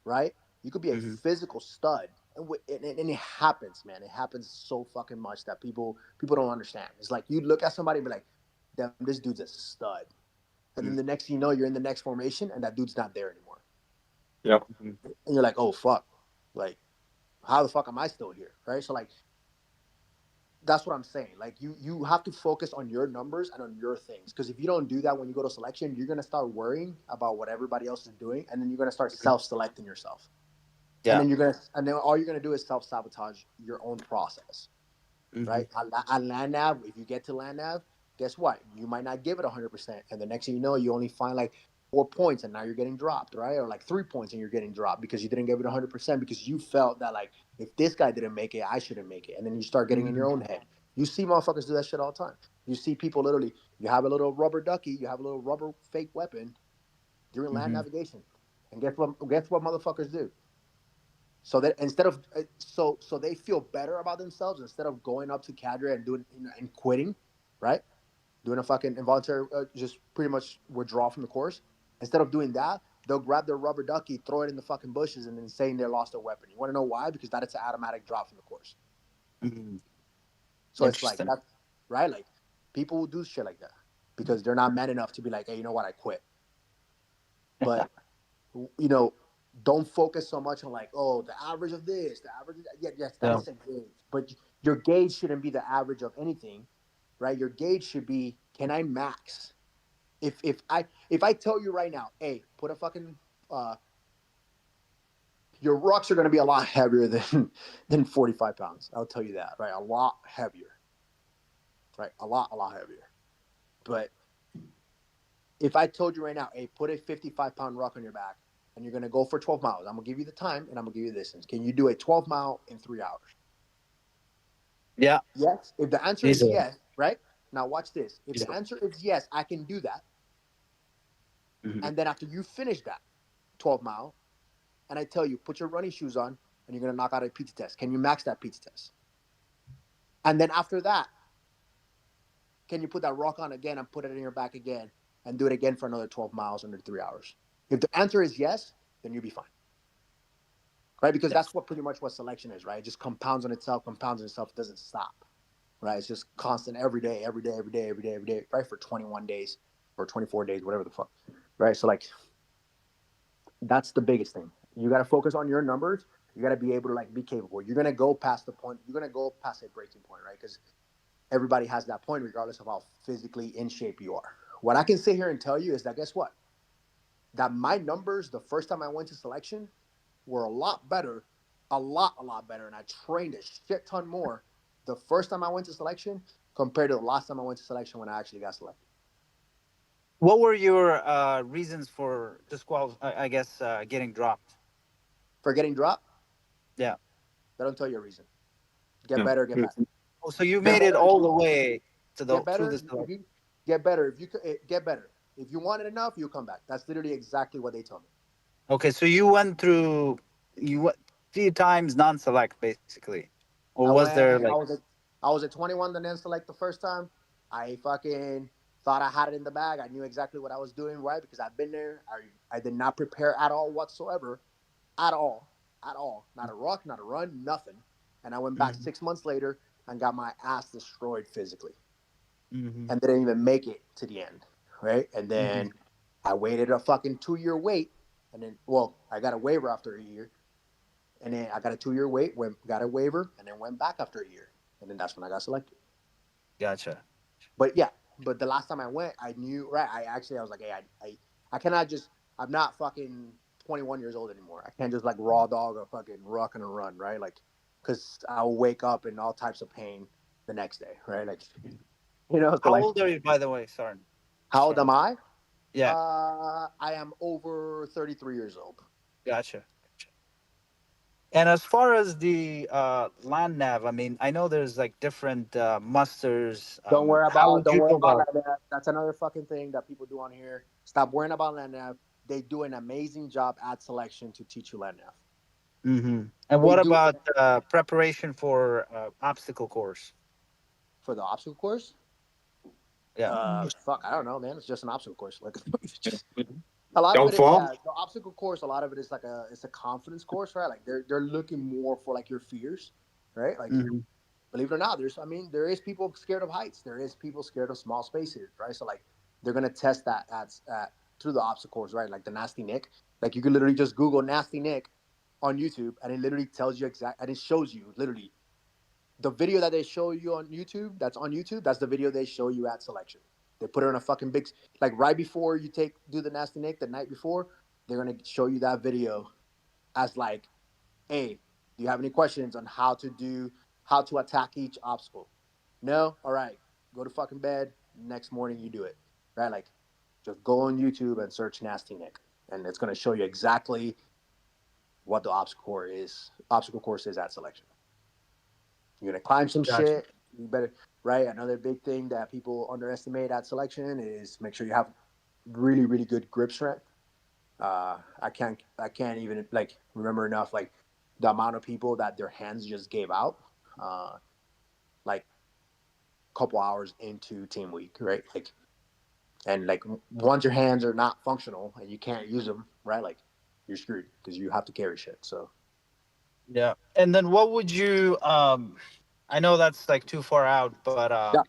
right? You could be a Hmm. physical stud, and it happens, man. It happens so fucking much that people don't understand. It's like you look at somebody and be like, "Damn, this dude's a stud," and then the next thing you know, you're in the next formation, and that dude's not there anymore, Yep. Hmm. and you're like, "Oh fuck, like how the fuck am I still here?" Right? So like that's what I'm saying. Like you have to focus on your numbers and on your things, because if you don't do that when you go to selection, you're gonna start worrying about what everybody else is doing, and then you're gonna start self-selecting yourself. And Yeah. then all you're gonna do is self sabotage your own process, Hmm. right? At land nav, if you get to land nav, guess what? You might not give it 100%, and the next thing you know, you only find like 4 points, and now you're getting dropped, right? Or like 3 points, and you're getting dropped because you didn't give it 100% because you felt that like if this guy didn't make it, I shouldn't make it, and then you start getting in Hmm. your own head. You see motherfuckers do that shit all the time. You see people literally. You have a little rubber ducky, you have a little rubber fake weapon during land Hmm. navigation, and guess what? Guess what motherfuckers do? So that instead of so they feel better about themselves instead of going up to cadre and doing and quitting, right? Doing a fucking involuntary, just pretty much withdraw from the course. Instead of doing that, they'll grab their rubber ducky, throw it in the fucking bushes, and then saying they lost their weapon. You want to know why? Because that is an automatic drop from the course. Hmm. So it's like Interesting. that, right? Like people will do shit like that because they're not man enough to be like, hey, you know what? I quit. But you know, don't focus so much on like, oh, the average of this, the average of that. Yeah, yes, that Yeah. is a gauge. But your gauge shouldn't be the average of anything, right? Your gauge should be, can I max? If I tell you right now, hey, put a fucking your rocks are gonna be a lot heavier than 45 pounds. I'll tell you that, right? A lot heavier. Right? A lot heavier. But if I told you right now, hey, put a 55-pound rock on your back and you're going to go for 12 miles, I'm going to give you the time and I'm going to give you the distance. Can you do a 12-mile in 3 hours? Yeah. Yes. If the answer is Easily. yes, right? Now watch this. If the Easily. answer is yes, I can do that. Hmm. And then after you finish that 12-mile, and I tell you, put your running shoes on and you're going to knock out a PT test. Can you max that PT test? And then after that, can you put that rock on again and put it in your back again and do it again for another 12 miles under 3 hours? If the answer is yes, then you'll be fine. Right? Because that's what pretty much what selection is, right? It just compounds on itself, it doesn't stop. Right? It's just constant every day, right? For 21 days or 24 days, whatever the fuck. Right? So like that's the biggest thing. You got to focus on your numbers. You got to be able to like be capable. You're going to go past the point. You're going to go past a breaking point, right? Because everybody has that point regardless of how physically in shape you are. What I can sit here and tell you is that guess what? That my numbers the first time I went to selection were a lot better, a lot better. And I trained a shit ton more the first time I went to selection compared to the last time I went to selection when I actually got selected. What were your reasons for getting dropped? For getting dropped, Yeah. they don't tell you a reason. Get No. better, get better. Oh, so you Get made it better. all the way to Get through better. the If selection. you get better, if you get better, if you want it enough, you'll come back. That's literally exactly what they told me. Okay, so you went through you went 3 times non-select basically, or I was there went. like? I was at 21 the then select the first time. I fucking thought I had it in the bag. I knew exactly what I was doing, right? Because I've been there. I did not prepare at all whatsoever, at all. Not a rock, not a run, nothing. And I went back Mhm. 6 months later and got my ass destroyed physically, Mhm. and didn't even make it to the end, right? And Mhm. then I waited a fucking 2 year wait, and then I got a waiver after a year, and then I got a 2 year wait, got a waiver, and then went back after a year, and then that's when I got selected. Gotcha. But yeah, but the last time I went, I knew, right? I was like, hey, I cannot just. I'm not fucking 21 years old anymore. I can't just like raw dog a fucking rock and a run, right? Like, because I'll wake up in all types of pain the next day, right? Like, so How like, old are you, by the way? Sorry. how old am I? Yeah. I am over 33 years old. Gotcha. And as far as the land nav, I mean, I know there's like different musters. How would Don't you worry go about about? land nav. That's another fucking thing that people do on here. Stop worrying about land nav. They do an amazing job at selection to teach you land nav. And They what do about preparation for obstacle course? for the obstacle course. Yeah. Fuck, I don't know, man. It's just an obstacle course. Like, it's just a lot of Don't it is, fall. yeah. The obstacle course, a lot of it is like it's a confidence course, right? Like they're looking more for like your fears, right? Like, Mhm. believe it or not, there is people scared of heights. There is people scared of small spaces, right? So like they're gonna test that at through the obstacle course, right? Like the nasty Nick. Like you can literally just Google nasty Nick on YouTube, and it literally tells you and it shows you literally the video that they show you on YouTube. That's on YouTube. That's the video they show you at selection. They put it on a fucking big, like right before you do the nasty Nick the night before. They're gonna show you that video as like, hey, do you have any questions on how to attack each obstacle? No? All right. Go to fucking bed. Next morning you do it. Right? Like just go on YouTube and search Nasty Nick. And it's gonna show you exactly what the obstacle course is at selection. You're gonna climb some Gotcha. shit. You better right. Another big thing that people underestimate at selection is make sure you have really, really good grip strength. I can't even like remember enough like the amount of people that their hands just gave out, like a couple hours into team week, right? Like, and like once your hands are not functional and you can't use them, right? Like you're screwed because you have to carry shit. So Yeah. And then what would you I know that's like too far out, but yeah,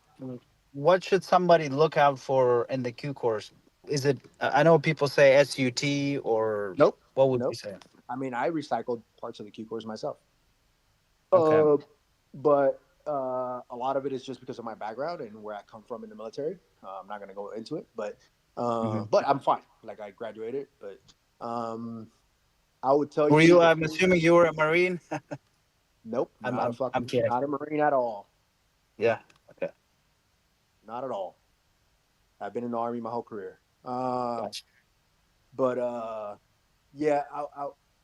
what should somebody look out for in the Q course? Is it I know people say SUT, or nope, what would you nope. say? I mean, I recycled parts of the Q course myself. Okay. Uh, but a lot of it is just because of my background and where I come from in the military. I'm not gonna go into it, Mhm. but I'm fine. Like I graduated, but I would tell Were you you the I'm thing. assuming you were a Marine? Nope, I'm kidding. not a Marine at all. Yeah. Okay. Not at all. I've been in the Army my whole career. Gotcha. But yeah,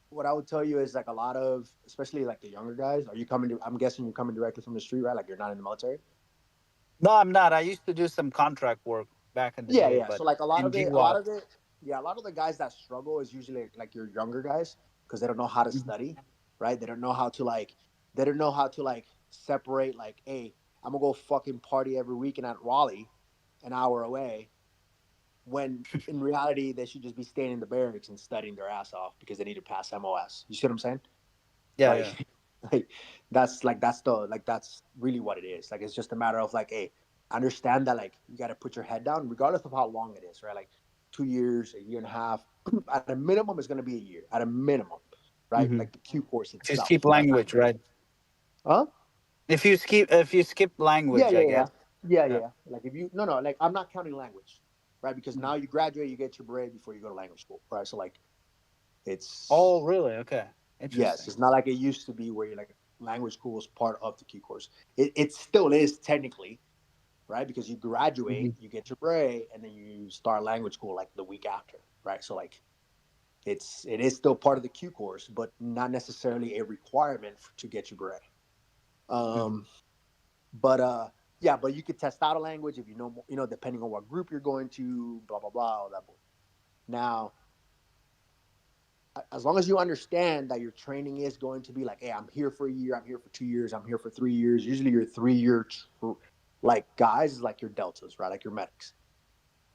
what I would tell you is like a lot of, especially like the younger guys. Are you coming to? I'm guessing you're coming directly from the street, right? Like you're not in the military. No, I'm not. I used to do some contract work back in the Yeah, day, yeah. but So like in a lot GWAT. of it, yeah, a lot of the guys that struggle is usually like your younger guys because they don't know how to Mhm. study, right? They don't know how to like, they don't know how to like separate like, hey, I'm gonna go fucking party every weekend at Raleigh, an hour away, when in reality they should just be staying in the barracks and studying their ass off because they need to pass MOS. You see what I'm saying? Yeah, Like, yeah. that's really what it is. Like, it's just a matter of like, hey, understand that like you got to put your head down, regardless of how long it is, right? Like 2 years, a year and a half. At a minimum, it's gonna be a year. At a minimum, right? Hmm. Like the Q course If you itself, skip right? language, right? Huh? If you skip Yeah, language, yeah, I yeah, guess. yeah, Yeah. yeah. Like if you no, like I'm not counting language, right? Because now you graduate, you get your beret before you go to language school, right? So like it's Oh, really? Okay. yes, Interesting. it's not like it used to be where you're like language school is part of the Q course. It still is technically, right? Because you Hmm. graduate, you get your beret, and then you start language school like the week after, right? So like it is still part of the Q course, but not necessarily a requirement to get your beret. Hmm. Um, but yeah, but you could test out a language if you know, depending on what group you're going to, blah blah blah, all that. Now, as long as you understand that your training is going to be like, hey, I'm here for a year, I'm here for 2 years, I'm here for 3 years. Usually, your 3 year like guys is like your deltas, right? Like your medics,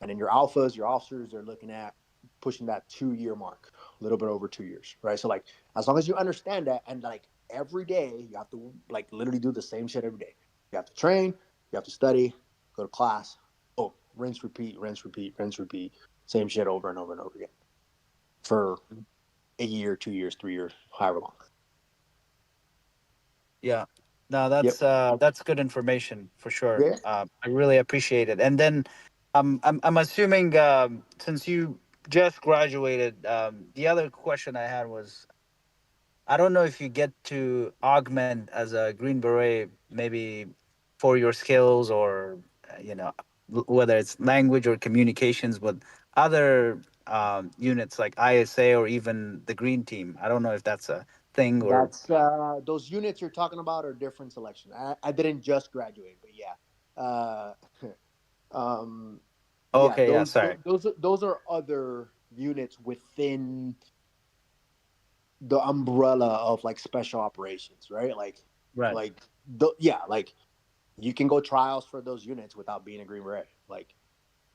and then your alphas, your officers, they're looking at pushing that 2 year mark, a little bit over 2 years, right? So like, as long as you understand that, and like every day you have to like literally do the same shit every day. You have to train, you have to study, go to class. Oh, rinse, repeat, rinse, repeat, rinse, repeat, same shit over and over and over again for a year, 2 years, 3 years, however long. Yeah. No, Yep. that's good information for sure. Yeah. I really appreciate it. And then, I'm assuming since you just graduated, the other question I had was, I don't know if you get to augment as a Green Beret, maybe for your skills or whether it's language or communications with other units like ISA or even the Green Team. I don't know if that's a thing or. That's those units you're talking about are different selection. I didn't just graduate, but yeah. Um, yeah, Okay, yeah, sorry. those are other units within the umbrella of like special operations, right? Right. Like yeah, like you can go trials for those units without being a Green Beret. Like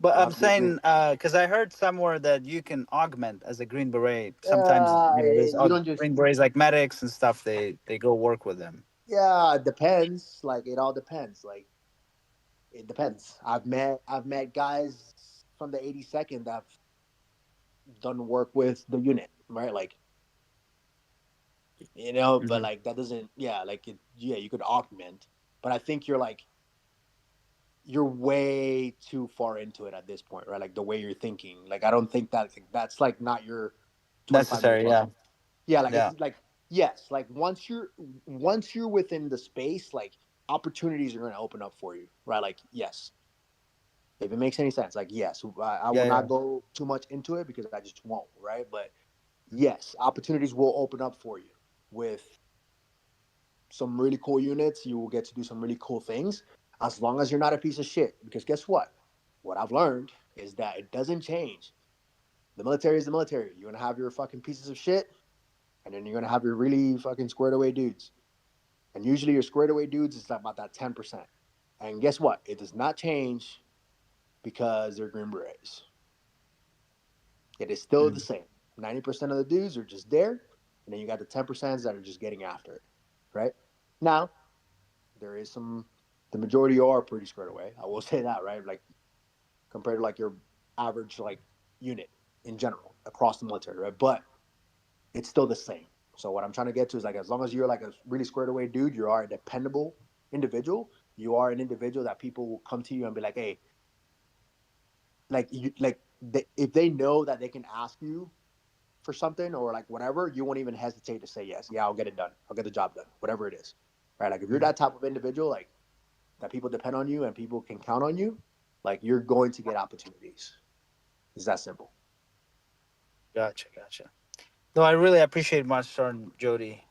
But you don't I'm have to be a Green. saying because I heard somewhere that you can augment as a Green Beret. Sometimes there's You don't just. Green Berets like medics and stuff. They go work with them. Yeah, it depends. Like it all depends. Like it depends. I've met guys from the 82nd that have done work with the unit, right? Like but Hmm. like that doesn't. Yeah, like yeah, you could augment, but I think you're way too far into it at this point, right? Like the way you're thinking. Like I don't think that's like not your 25 minutes Necessary, long. yeah, Yeah, like yeah. it's like yes, like once you're within the space, like opportunities are going to open up for you, right? Like yes, if it makes any sense, like yes, I will Yeah, not yeah. go too much into it because I just won't, right? But yes, opportunities will open up for you with some really cool units. You will get to do some really cool things as long as you're not a piece of shit. Because guess what? What I've learned is that it doesn't change. The military is the military. You're gonna have your fucking pieces of shit, and then you're gonna have your really fucking squared away dudes. And usually your squared away dudes is about that 10%. And guess what? It does not change because they're Green Berets. It is still the Mm. same. 90% of the dudes are just there, and then you got the 10% that are just getting after it, right? Now, there is the majority are pretty squared away. I will say that, right? Like compared to like your average like unit in general across the military, right? But it's still the same. So what I'm trying to get to is like as long as you're like a really squared away dude, you are a dependable individual. You are an individual that people will come to you and be like, hey, if they know that they can ask you for something or like whatever, you won't even hesitate to say yes. Yeah, I'll get it done. I'll get the job done, whatever it is. Right? Like if you're Mm. that type of individual, like that people depend on you and people can count on you, like you're going to get opportunities. It's that simple. Gotcha, gotcha. No, I really appreciate my son Jody.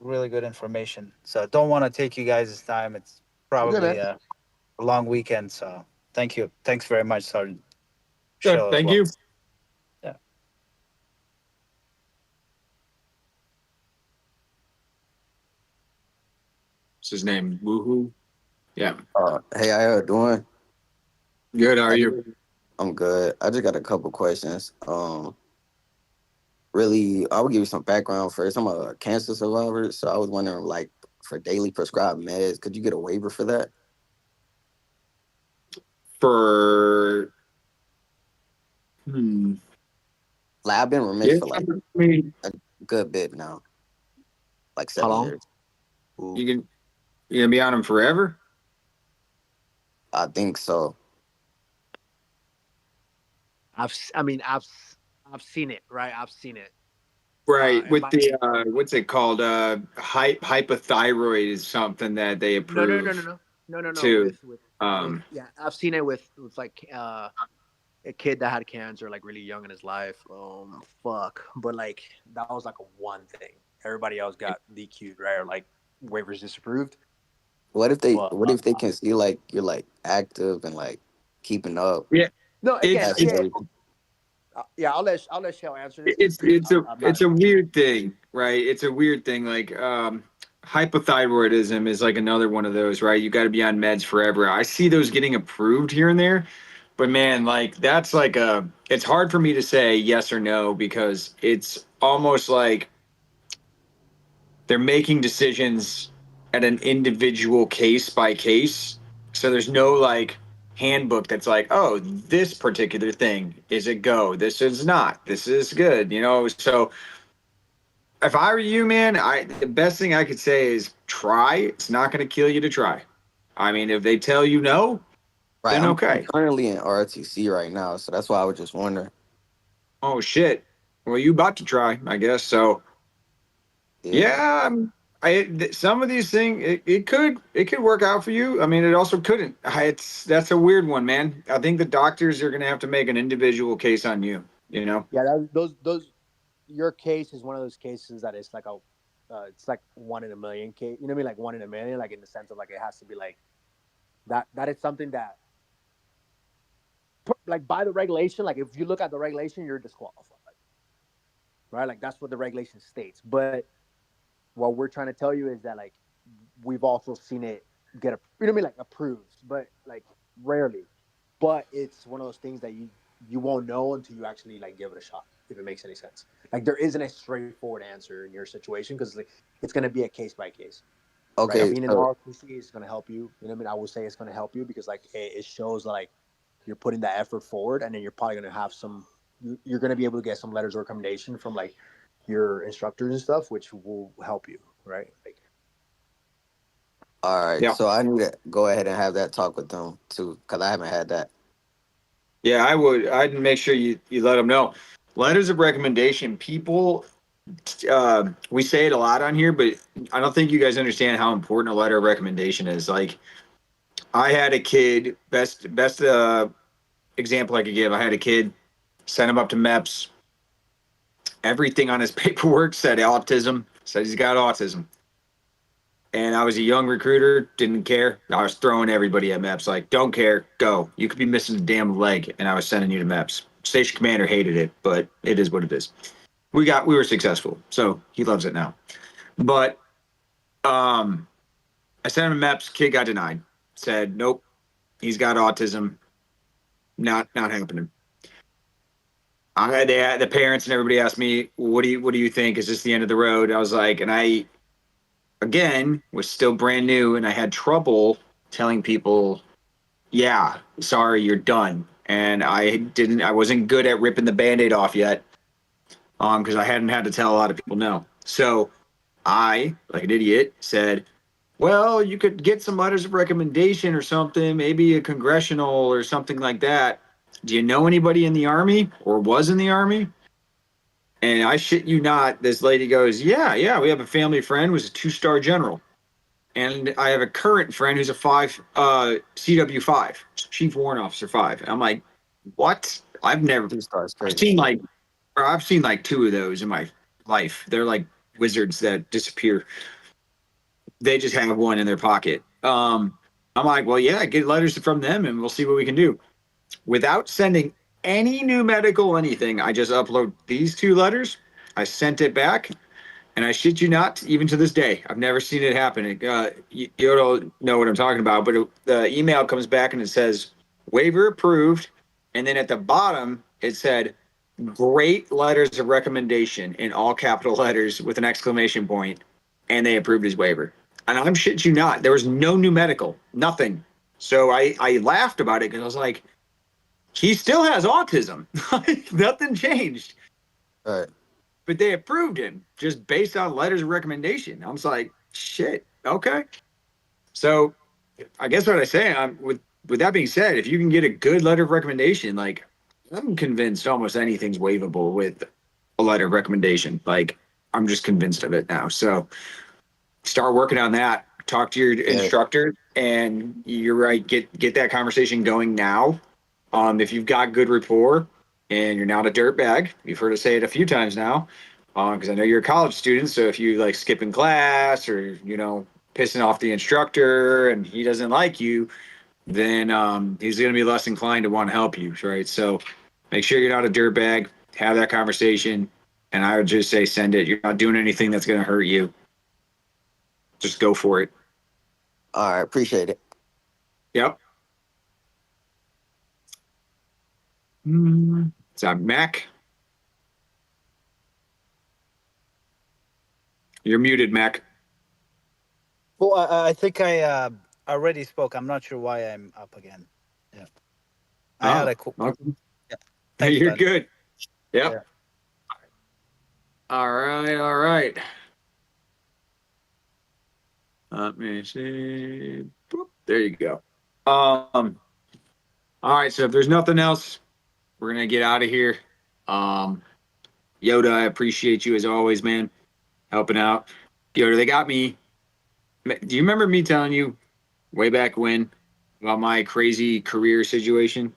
Really good information. So don't want to take you guys' time. It's You're good, probably man. a long weekend. So thank you. Thanks very much, Sergeant Good. Shell as Thank well. you. Yeah. What's his name? Woohoo. Yeah. Hey, how you doing? Good. How are I just, you? I'm good. I just got a couple questions. Really, I will give you some background first. I'm a cancer survivor, so I was wondering, like, for daily prescribed meds, could you get a waiver for that? For hmm. Like, I've been Yeah. remission for like I mean, a good bit now, like How 7 long? years. Ooh. you gonna be on them forever? I think so. I mean, I've seen it, right? I've seen it. Right. And With by the what's it called? Hypothyroid is something that they no, no, no, no, approve no, no, no, no. too. With yeah, I've seen it with like a kid that had cancer like really young in his life. Fuck, but like that was like a one thing. Everybody else got DQ'd, right? Or like waivers disapproved. But What if they can see like you're like active and like keeping up, Yeah. no, again, passing again, everything? yeah, I'll let Shell answer this it's because it's a I'm not. it's a weird thing, right? It's a weird thing. Like hypothyroidism is like another one of those, right? You got to be on meds forever. I see those getting approved here and there, but man, like that's like a. It's hard for me to say yes or no because it's almost like they're making decisions at an individual case by case. So there's no like handbook that's like, oh, this particular thing is a go. This is not. This is good. So if I were you, man, the best thing I could say is try. It's not going to kill you to try. I mean, if they tell you no, Right. then I'm okay. currently in RTC right now, so that's why I was just wondering. Oh shit. Well, you about to try, I guess. So Yeah. yeah, some of these things it could work out for you. I mean, it also couldn't. That's a weird one, man. I think the doctors are gonna have to make an individual case on you. You know? Yeah, those your case is one of those cases that it's like it's like 1 in a million case. You know what I mean? Like 1 in a million, like in the sense of like it has to be like that. That is something that, like by the regulation, like if you look at the regulation, you're disqualified, right? Like that's what the regulation states. But what we're trying to tell you is that like we've also seen it get you know what I mean, like approved, but like rarely. But it's one of those things that you won't know until you actually like give it a shot, if it makes any sense. Like there isn't a straightforward answer in your situation because like it's going to be a case by case, right? Okay. Being in the So ROTC is going to help you. You know what I mean? I would say it's going to help you because like it shows like you're putting that effort forward, and then you're probably going to have some. You're going to be able to get some letters of recommendation from like your instructors and stuff, which will help you, right? Like, all right. Yeah. So I need to go ahead and have that talk with them too, because I haven't had that. Yeah, I would. I'd make sure you let them know. Letters of recommendation. People, we say it a lot on here, but I don't think you guys understand how important a letter of recommendation is. Like, I had a kid. Best example I could give. I had a kid. Sent him up to MEPS. Everything on his paperwork said autism. Said he's got autism. And I was a young recruiter, didn't care. I was throwing everybody at MEPS, like, don't care, go. You could be missing a damn leg, and I was sending you to MEPS. Station commander hated it, but it is what it is. We were successful, so he loves it now. But I sent him to MEPS. Kid got denied. Said, nope, he's got autism. Not happening. The parents and everybody asked me, what do you think? Is this the end of the road? I was like, and I again was still brand new, and I had trouble telling people, yeah, sorry, you're done. And I wasn't good at ripping the band-aid off yet, because I hadn't had to tell a lot of people no. So I, like an idiot, said, well, you could get some letters of recommendation or something, maybe a congressional or something like that. Do you know anybody in the Army or was in the Army? And I shit you not, this lady goes, yeah, we have a family friend who's a 2-star general. And I have a current friend who's a CW5, Chief Warrant Officer 5. And I'm like, what? Two stars I've crazy. seen like, or I've seen like 2 of those in my life. They're like wizards that disappear. They just have one in their pocket. I'm like, well, yeah, get letters from them and we'll see what we can do. Without sending any new medical anything, I just upload these 2 letters. I sent it back. And I shit you not, even to this day, I've never seen it happen. You don't know what I'm talking about, but the email comes back and it says waiver approved, and then at the bottom it said great letters of recommendation in all capital letters with an exclamation point, and they approved his waiver. And I'm shit you not, there was no new medical, nothing. So I laughed about it because I was like, he still has autism. Nothing changed. All right. But they approved him just based on letters of recommendation. I was like, shit, okay. So I guess what I say, with that being said, if you can get a good letter of recommendation, like I'm convinced almost anything's waivable with a letter of recommendation. Like I'm just convinced of it now. So start working on that. Talk to your instructor, and you're right. Get that conversation going now. If you've got good rapport and you're not a dirtbag, you've heard us say it a few times now, because I know you're a college student. So if you like skipping class or pissing off the instructor and he doesn't like you, then he's going to be less inclined to want to help you, right? So make sure you're not a dirtbag. Have that conversation, and I would just say send it. You're not doing anything that's going to hurt you. Just go for it. All right. Appreciate it. Yep. Is that Mac? You're muted, Mac. Well, I think I already spoke. I'm not sure why I'm up again. Yeah. I had a cool. Okay. Yeah. Thanks, You're Ben. good. Yep. Yeah. All right. All right. Let me see. Boop. There you go. All right. So if there's nothing else, we're gonna get out of here. Yoda, I appreciate you as always, man, helping out. Yoda, they got me. Do you remember me telling you way back when about my crazy career situation?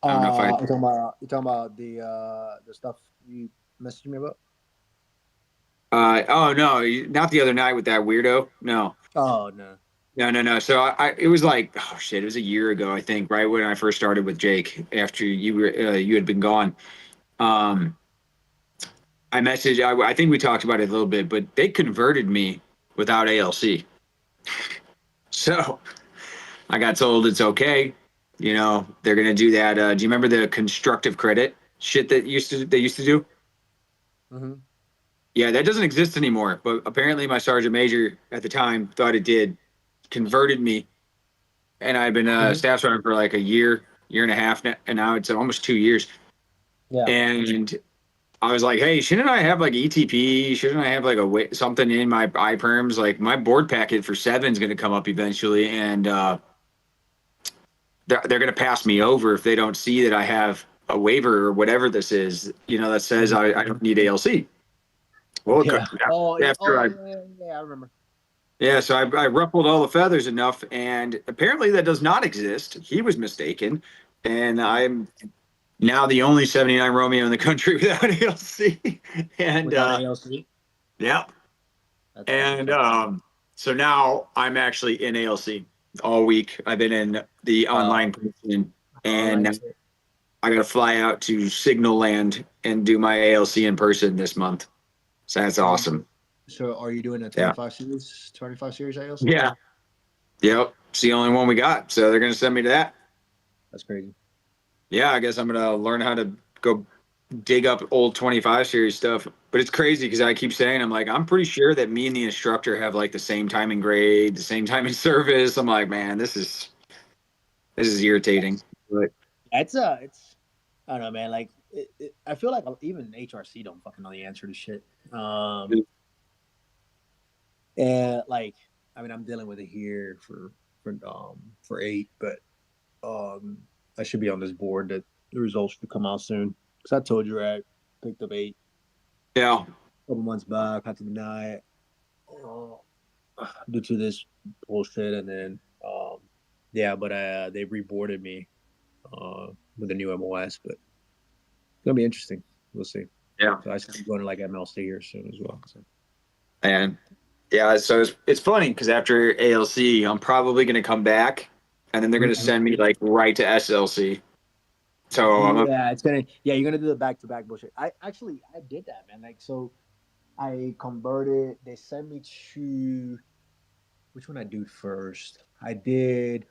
I don't know if you're talking about the stuff you messaged me about. Oh no, not the other night with that weirdo. No. Oh no. No. So it was like, oh shit, it was a year ago, I think, right when I first started with Jake after you had been gone. I messaged. I think we talked about it a little bit, but they converted me without ALC. So I got told it's okay. They're gonna do that. Do you remember the constructive credit shit that they used to do? Mm-hmm. Yeah, that doesn't exist anymore. But apparently, my sergeant major at the time thought it did. Converted me, and I've been staff sergeant for like a year and a half now, and now it's almost 2 years. Yeah. And I was like, hey, shouldn't I have like ETP? Shouldn't I have like something in my iPerms? Like my board packet for 7 is going to come up eventually, and they're going to pass me over if they don't see that I have a waiver or whatever this is, that says I don't need ALC. Well, Yeah. after I remember. Yeah, so I ruffled all the feathers enough, and apparently that does not exist. He was mistaken, and I'm now the only 79 Romeo in the country without ALC. And Without ALC? yeah, That's and so now I'm actually in ALC all week. I've been in the online person, and I got to fly out to Signal Land and do my ALC in person this month. So that's awesome. So are you doing a 25 series ALC? Yeah. Yep. It's the only one we got. So they're going to send me to that. That's crazy. Yeah, I guess I'm going to learn how to go dig up old 25 series stuff. But it's crazy because I keep saying, I'm pretty sure that me and the instructor have like the same time in grade, the same time in service. I'm like, man, this is irritating. But it's I don't know, man. Like I feel like even HRC don't fucking know the answer to shit. And like, I'm dealing with it here for 8, but I should be on this board that the results should come out soon. Because I told you I picked up 8. Yeah. A couple months back, had to deny it due to this bullshit, and then but they reboarded me with the new MOS, but it's gonna be interesting. We'll see. Yeah. So I should be going to like MLC here soon as well. So. And yeah, so it's funny because after ALC, I'm probably going to come back, and then they're going to send me like right to SLC. So Yeah, you're gonna do the back-to-back bullshit. I did that, man. Like, so I converted. They sent me to which one I do first. I did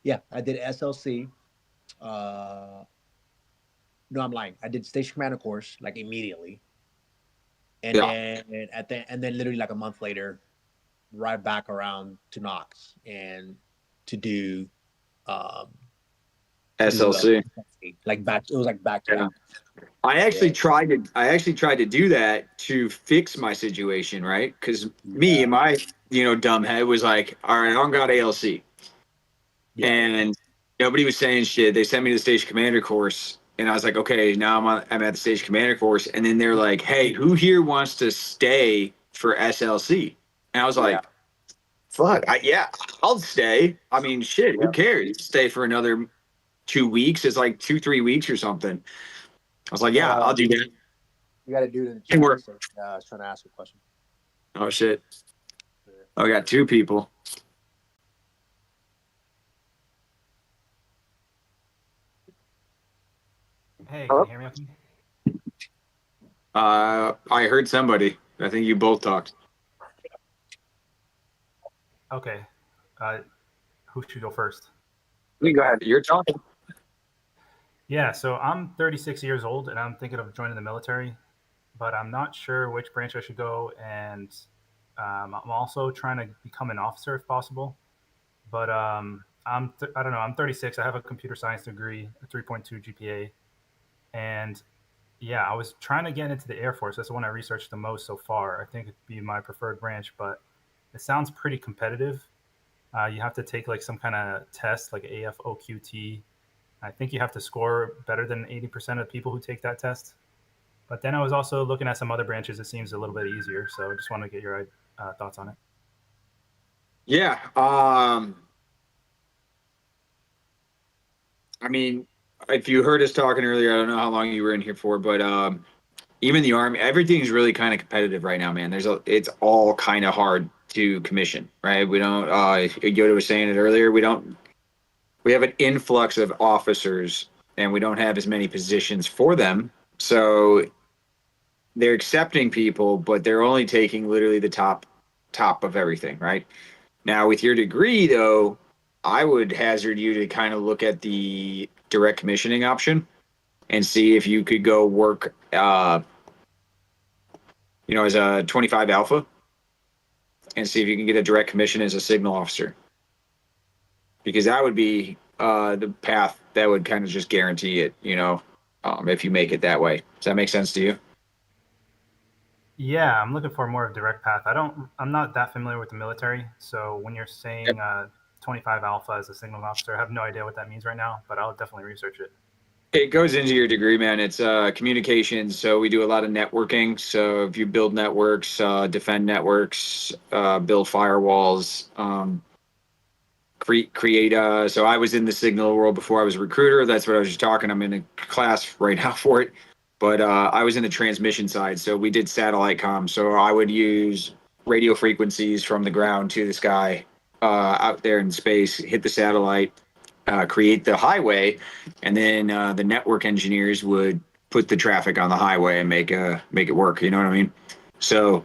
SLC. Uh, no, I'm lying. I did station commander course like immediately, and yeah, then literally like a month later, right back around to Knox and to do um to do SLC. like back. It was like back to Yeah. back. I Yeah, actually tried to do that to fix my situation, right? Because me yeah, and my, dumb head was like, all right, I don't got ALC. yeah. And nobody was saying shit. They sent me to the station commander course, and I was like, okay, now I'm at the station commander course, and then they're like, hey, who here wants to stay for SLC? And I was Yeah. like, fuck, yeah, I'll stay. I mean, shit, who cares? Stay for another 2 weeks. It's like 2-3 weeks or something. I was like, Hold yeah, I'll on. do that. You got a dude in the And chat. we're So, I was trying to ask a question. oh shit, oh, we got two people. Hey, can you hear me okay? I heard somebody. I think you both talked. Okay. Who should go first? You go ahead. You're talking. Yeah, so I'm 36 years old and I'm thinking of joining the military, but I'm not sure which branch I should go. And I'm also trying to become an officer if possible. But I don't know. I'm 36. I have a computer science degree, a 3.2 GPA, and yeah, I was trying to get into the Air Force. That's the one I researched the most so far. I think it'd be my preferred branch, but it sounds pretty competitive. You have to take like some kind of test, like AFOQT. I think you have to score better than 80% of people who take that test. But then I was also looking at some other branches. It seems a little bit easier. So I just want to get your thoughts on it. Yeah. I mean, if you heard us talking earlier, I don't know how long you were in here for, but even the Army, everything's really kind of competitive right now, man. It's all kind of hard to commission, right? We don't. Yoda was saying it earlier. We have an influx of officers, and we don't have as many positions for them. So they're accepting people, but they're only taking literally the top of everything, right? Now, with your degree, though, I would hazard you to kind of look at the direct commissioning option and see if you could go work, as a 25 Alpha and see if you can get a direct commission as a signal officer. Because that would be the path that would kind of just guarantee it, if you make it that way. Does that make sense to you? Yeah, I'm looking for more of a direct path. I'm not that familiar with the military. So when you're saying 25 Alpha as a signal officer, I have no idea what that means right now, but I'll definitely research it. It goes into your degree, man. It's communications. So we do a lot of networking. So if you build networks, defend networks, build firewalls, create. So I was in the signal world before I was a recruiter. That's what I was just talking. I'm in a class right now for it. But I was in the transmission side. So we did satellite comms. So I would use radio frequencies from the ground to the sky out there in space, hit the satellite, create the highway, and then the network engineers would put the traffic on the highway and make it work. You know what I mean? So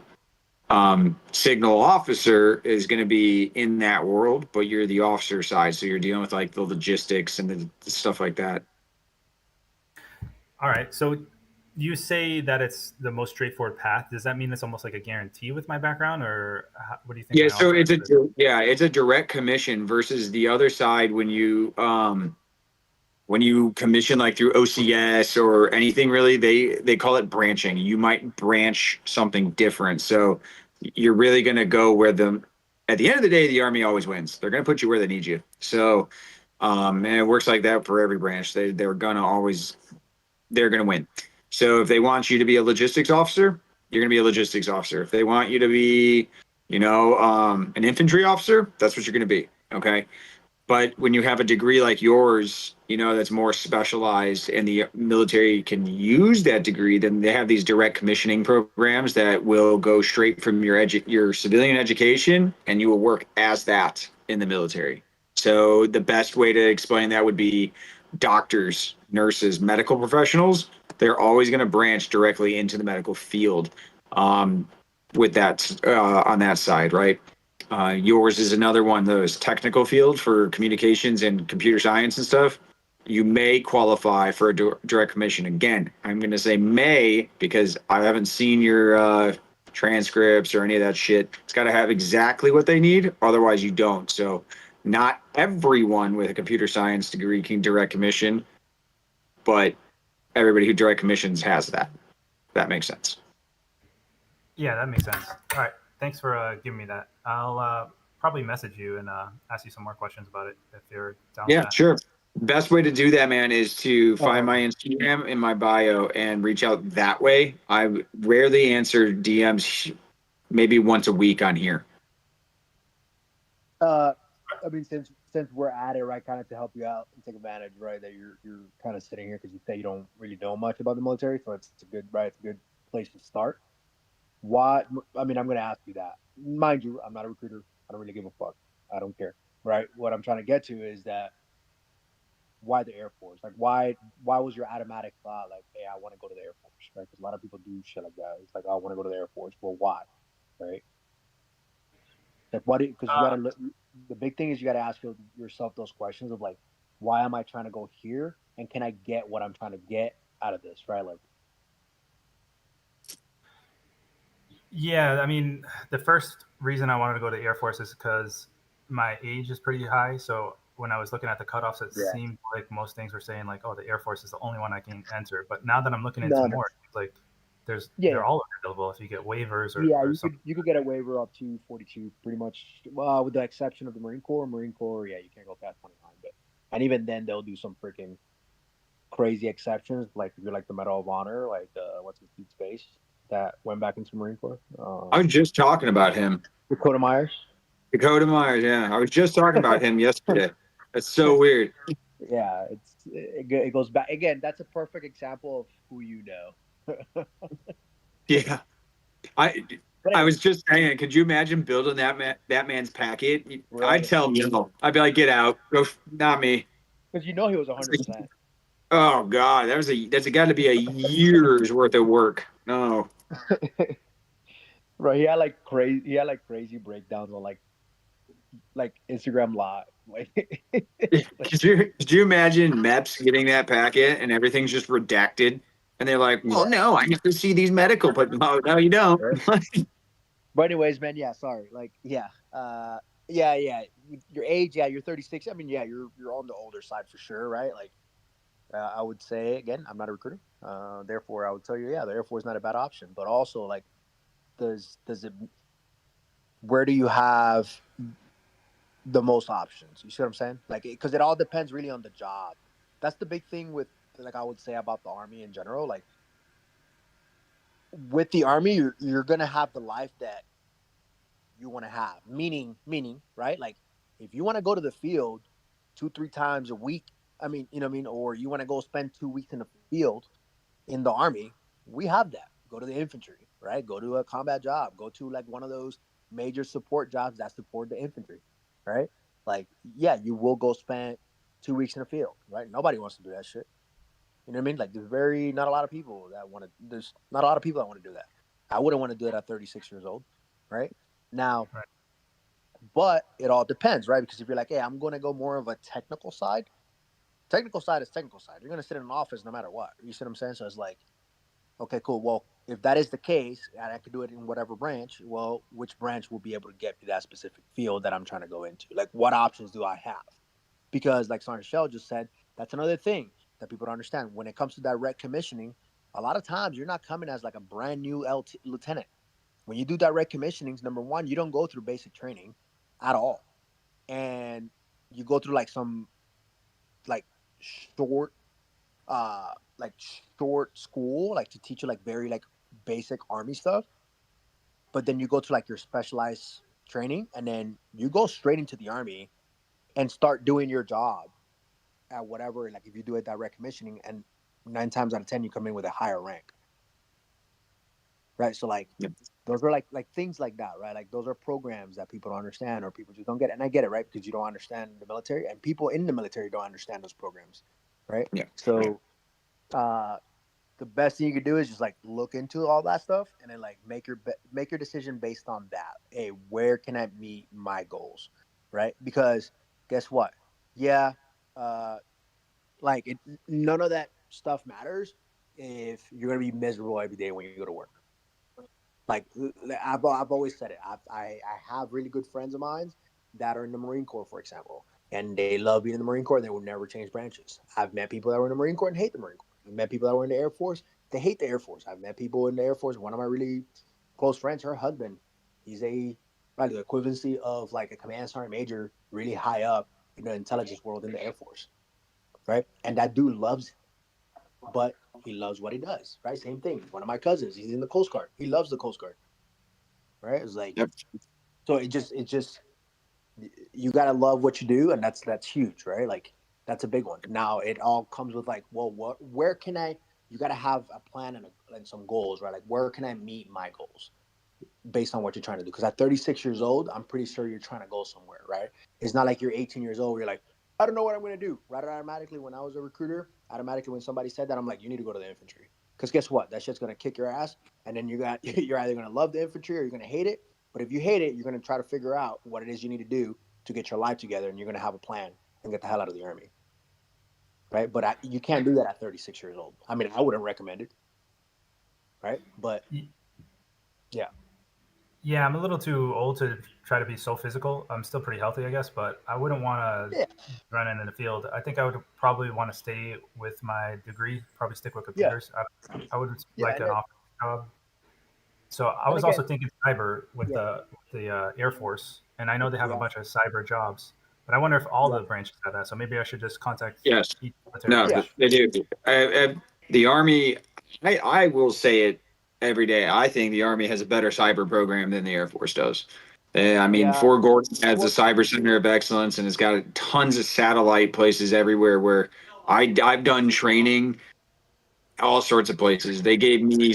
signal officer is going to be in that world, but you're the officer side, so you're dealing with like the logistics and the stuff like that. All right. So you say that it's the most straightforward path. Does that mean it's almost like a guarantee with my background, or what do you think Yeah, my so odds are for this? it's a direct commission versus the other side when you commission like through OCS or anything really, they call it branching. You might branch something different. So you're really going to go at the end of the day, the Army always wins. They're going to put you where they need you. So, and it works like that for every branch. They're going to win. So if they want you to be a logistics officer, you're going to be a logistics officer. If they want you to be, an infantry officer, that's what you're going to be. Okay. But when you have a degree like yours, that's more specialized and the military can use that degree, then they have these direct commissioning programs that will go straight from your civilian education and you will work as that in the military. So the best way to explain that would be doctors, nurses, medical professionals, they're always going to branch directly into the medical field with that on that side, right? Yours is another one of those technical field for communications and computer science and stuff. You may qualify for a direct commission. Again, I'm going to say may because I haven't seen your transcripts or any of that shit. It's got to have exactly what they need. Otherwise, you don't. So not everyone with a computer science degree can direct commission, but everybody who direct commissions has that. That makes sense. Yeah, that makes sense. All right. Thanks for giving me that. I'll probably message you and ask you some more questions about it if you're down with Yeah, that. sure. Best way to do that, man, is to find my Instagram in my bio and reach out that way. I rarely answer DMs, maybe once a week on here. I mean, since we're at it, right, kind of to help you out and take advantage, right, that you're kind of sitting here because you say you don't really know much about the military, so it's a good, right, it's a good place to start. Why? I mean, I'm going to ask you that. Mind you, I'm not a recruiter. I don't really give a fuck. I don't care, right? What I'm trying to get to is that why the Air Force? Like, why was your automatic thought like, hey, I want to go to the Air Force, right? Because a lot of people do shit like that. It's like, oh, I want to go to the Air Force. Well, why, right? Like, what? Because you got to look. The big thing is you got to ask yourself those questions of like, why am I trying to go here, and can I get what I'm trying to get out of this, right? Like, Yeah, I mean, the first reason I wanted to go to Air Force is because my age is pretty high. So when I was looking at the cutoffs, it yeah, seemed like most things were saying like, "Oh, the Air Force is the only one I can enter." But now that I'm looking into no, no, more, it's like yeah, they're all available if you get waivers yeah, or you something. could get a waiver up to 42, pretty much. Well, with the exception of the Marine Corps. Marine Corps, yeah, you can't go past 29. But and even then, they'll do some freaking crazy exceptions, like if you're like the Medal of Honor, like what's his deep space that went back into Marine Corps. I was just talking about him. Dakota Myers. Dakota Myers, yeah. I was just talking about him yesterday. That's so weird. Yeah, it goes back again. That's a perfect example of who you know. Yeah. I But I anyway, was just saying, could you imagine building that man's packet? I'd right? tell him no. I'd be like, get out. Go, not me. Because you know he was 100%. Oh God, that's got to be a year's worth of work. No. Right, he had like crazy. He had like crazy breakdowns on like Instagram Live. Like Could you imagine MEPS getting that packet and everything's just redacted? And they're like, well, yeah. no, I have to see these medical, but no, you don't. Right. But anyways, man, yeah, sorry. Like, yeah, yeah. Your age, yeah, you're 36. I mean, yeah, you're on the older side for sure, right? Like, I would say again, I'm not a recruiter, therefore, I would tell you, yeah, the Air Force is not a bad option. But also, like, does it? Where do you have the most options? You see what I'm saying? Like, because it all depends really on the job. That's the big thing with, like, I would say about the Army in general. Like, with the Army, you're gonna have the life that you want to have. Meaning, right? Like, if you want to go to the field 2-3 times a week, I mean, you know what I mean, or you want to go spend 2 weeks in the field in the Army, we have that. Go to the infantry, right? Go to a combat job. Go to like one of those major support jobs that support the infantry, right? Like, yeah, you will go spend 2 weeks in the field, right? Nobody wants to do that shit. You know what I mean? Like, not a lot of people that want to. There's not a lot of people that want to do that. I wouldn't want to do it at 36 years old, right? Now, Right. but it all depends, right? Because if you're like, hey, I'm going to go more of a technical side. Technical side is technical side. You're going to sit in an office no matter what. You see what I'm saying? So it's like, okay, cool. Well, if that is the case, and I could do it in whatever branch, well, which branch will be able to get me that specific field that I'm trying to go into? Like, what options do I have? Because, like Sergeant Shell just said, that's another thing that people don't understand. When it comes to direct commissioning, a lot of times you're not coming as like a brand new lieutenant. When you do direct commissionings, number one, you don't go through basic training at all, and you go through like some like short like short school, like to teach you like very like basic Army stuff, but then you go to like your specialized training, and then you go straight into the Army and start doing your job at whatever, like if you do a direct commissioning, and 9 times out of 10 you come in with a higher rank, right? So like Yep. those are like things like that, right? Like those are programs that people don't understand, or people just don't get it. And I get it, right? Because you don't understand the military, and people in the military don't understand those programs. right? Yeah. So the best thing you could do is just like look into all that stuff and then like make your decision based on that. Hey, where can I meet my goals, right? Because guess what? Yeah, uh, like none of that stuff matters if you're gonna be miserable every day when you go to work. Like I've always said it. I have really good friends of mine that are in the Marine Corps, for example, and they love being in the Marine Corps. They will never change branches. I've met people that were in the Marine Corps and hate the Marine Corps. I've met people that were in the Air Force. They hate the Air Force. I've met people in the Air Force. One of my really close friends, her husband, he's a like the equivalency of like a command sergeant major, really high up in the intelligence world in the Air Force, right? And that dude loves it, but he loves what he does, right? Same thing. One of my cousins, he's in the Coast Guard. He loves the Coast Guard, right? It's like Yep. so it just you gotta love what you do, and that's huge, right? Like that's a big one. Now it all comes with like, well, where can I? You gotta have a plan and some goals, right? Like where can I meet my goals based on what you're trying to do? Because at 36 years old, I'm pretty sure you're trying to go somewhere, right? It's not like you're 18 years old. Where you're like, I don't know what I'm gonna do. Right? Automatically, when I was a recruiter, automatically when somebody said that, I'm like, you need to go to the infantry. Because guess what? That shit's gonna kick your ass, and then you're either gonna love the infantry or you're gonna hate it. But if you hate it, you're gonna try to figure out what it is you need to do to get your life together, and you're gonna have a plan and get the hell out of the army, right? But you can't do that at 36 years old. I mean, I wouldn't recommend it, right? But yeah, Yeah, I'm a little too old to try to be so physical. I'm still pretty healthy, I guess, but I wouldn't want to yeah, run in the field. I think I would probably want to stay with my degree, probably stick with yeah, computers. I would yeah, like an office job. So I and was again, also thinking cyber with yeah, the Air Force, and I know they have a yeah, bunch of cyber jobs, but I wonder if all yeah, the branches have that. So maybe I should just contact Yes. each military No, yeah, branch. they do. The Army, I will say it every day. I think the Army has a better cyber program than the Air Force does. I mean, yeah. Fort Gordon has a Well, cyber center of excellence and it's got tons of satellite places everywhere where I've done training, all sorts of places. They gave me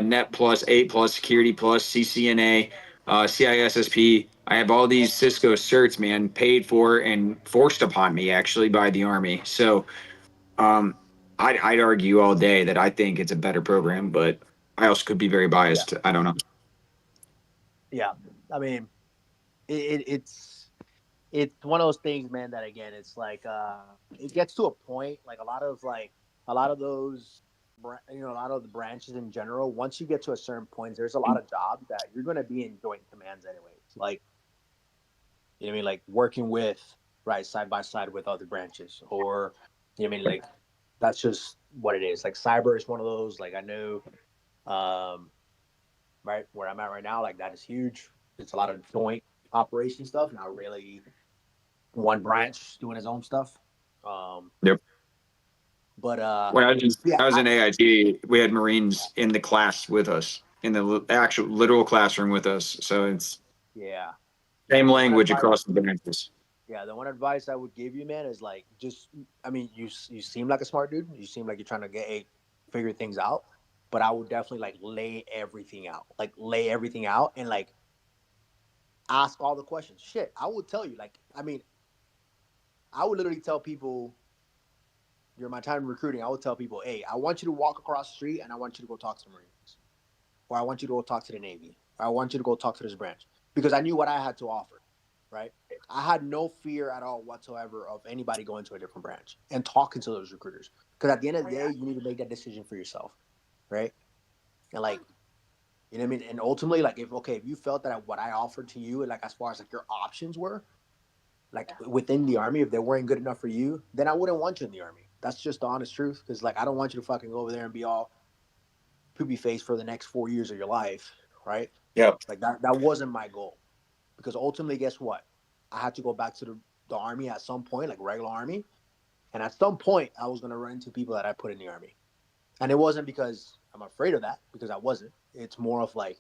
Net Plus, A Plus, Security Plus, CCNA, CISSP. I have all these Cisco certs, man, paid for and forced upon me actually by the Army. So um, I'd argue all day that I think it's a better program, but I also could be very yeah, biased. I don't know. yeah. I mean, it's one of those things, man. That again, it's like it gets to a point. Like a lot of those, a lot of the branches in general. Once you get to a certain point, there's a lot of jobs that you're going to be in joint commands anyways. Like you know what I mean, like working with right side by side with other branches, or you know what I mean, like that's just what it is. Like cyber is one of those. Like I know, um, right where I'm at right now, like that is huge. It's a lot of joint operation stuff, not really one branch doing his own stuff. Um, Yep. but When yeah, I was in AIT, we had Marines in the class with us, in the actual literal classroom with us. So it's yeah, yeah. same language across the branches. The one advice I would give you, man, is like just. I mean, you seem like a smart dude. You seem like you're trying to figure things out. But I would definitely like lay everything out, and like ask all the questions. Shit, I would tell you. Like, I mean, I would literally tell people during my time in recruiting, I would tell people, hey, I want you to walk across the street and I want you to go talk to the Marines. Or I want you to go talk to the Navy. Or I want you to go talk to this branch. Because I knew what I had to offer, right? I had no fear at all whatsoever of anybody going to a different branch and talking to those recruiters. Because at the end of the day, you need to make that decision for yourself, right? And like, you know what I mean? And ultimately, like, if you felt that what I offered to you, like as far as like your options were, like within the army, if they weren't good enough for you, then I wouldn't want you in the army. That's just the honest truth. Because like I don't want you to fucking go over there and be all poopy face for the next 4 years of your life, right? Yep. Like that wasn't my goal. Because ultimately, guess what? I had to go back to the army at some point, like regular army, and at some point, I was gonna run into people that I put in the army, and it wasn't because I'm afraid of that, because I wasn't. It's more of like,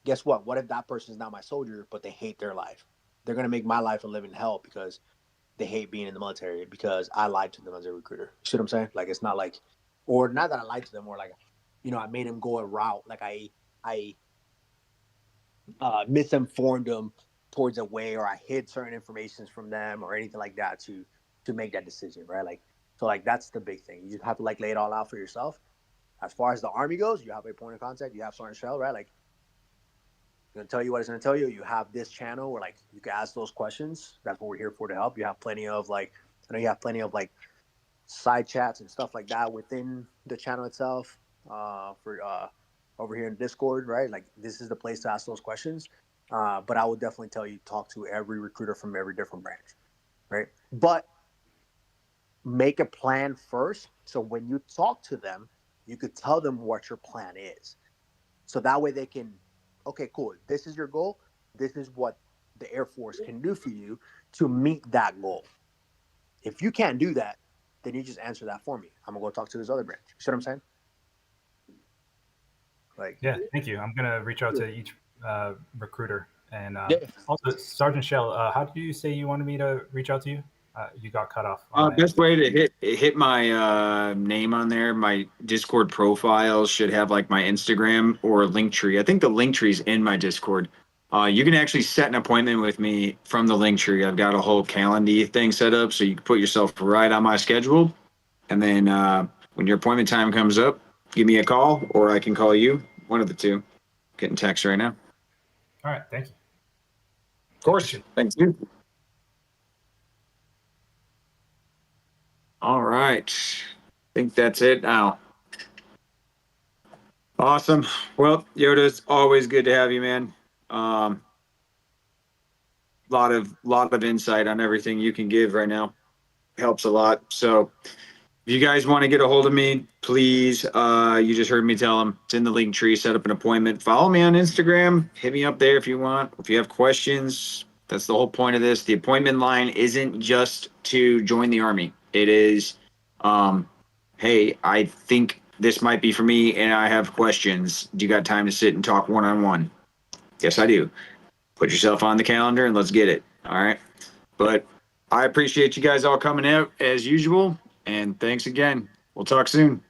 guess what? What if that person is not my soldier, but they hate their life? They're gonna make my life a living hell because they hate being in the military because I lied to them as a recruiter. You see what I'm saying? Like it's not like, or not that I lied to them, or like, I made them go a route. Like I misinformed them towards a way, or I hid certain informations from them, or anything like that to make that decision, right? Like So like that's the big thing. You just have to like lay it all out for yourself. As far as the Army goes, you have a point of contact. You have Sergeant Shell, right? Like, it's gonna tell you what it's gonna tell you. You have this channel where like you can ask those questions. That's what we're here for, to help. You have plenty of like, I know you have plenty of like side chats and stuff like that within the channel itself. For over here in Discord, right? Like this is the place to ask those questions. But I would definitely tell you, talk to every recruiter from every different branch, right? But make a plan first, so when you talk to them, you could tell them what your plan is. So that way they can, okay, cool. This is your goal. This is what the Air Force can do for you to meet that goal. If you can't do that, then you just answer that for me. I'm gonna go talk to this other branch. You see what I'm saying? Like, Yeah, thank you. I'm gonna reach out to each recruiter. And Yeah. also, Sergeant Shell, how did you say you wanted me to reach out to you? You got cut off. On my Best way to hit my name on there. My Discord profile should have like my Instagram or Linktree. I think the Linktree's in my Discord. You can actually set an appointment with me from the Linktree. I've got a whole calendar thing set up, so you can put yourself right on my schedule. And then when your appointment time comes up, give me a call, or I can call you. One of the two. Getting text right now. All right, thank you. Of course. Thanks, dude. All right. I think that's it now. Awesome. Well, Yoda, it's always good to have you, man. Lot of insight on everything you can give right now. Helps a lot. So if you guys want to get a hold of me, please, you just heard me tell them it's in the link tree. Set up an appointment. Follow me on Instagram. Hit me up there if you want. If you have questions, that's the whole point of this. The appointment line isn't just to join the Army. It is, hey, I think this might be for me and I have questions. Do you got time to sit and talk one-on-one? Yes, I do. Put yourself on the calendar and let's get it. All right. But I appreciate you guys all coming out as usual. And thanks again. We'll talk soon.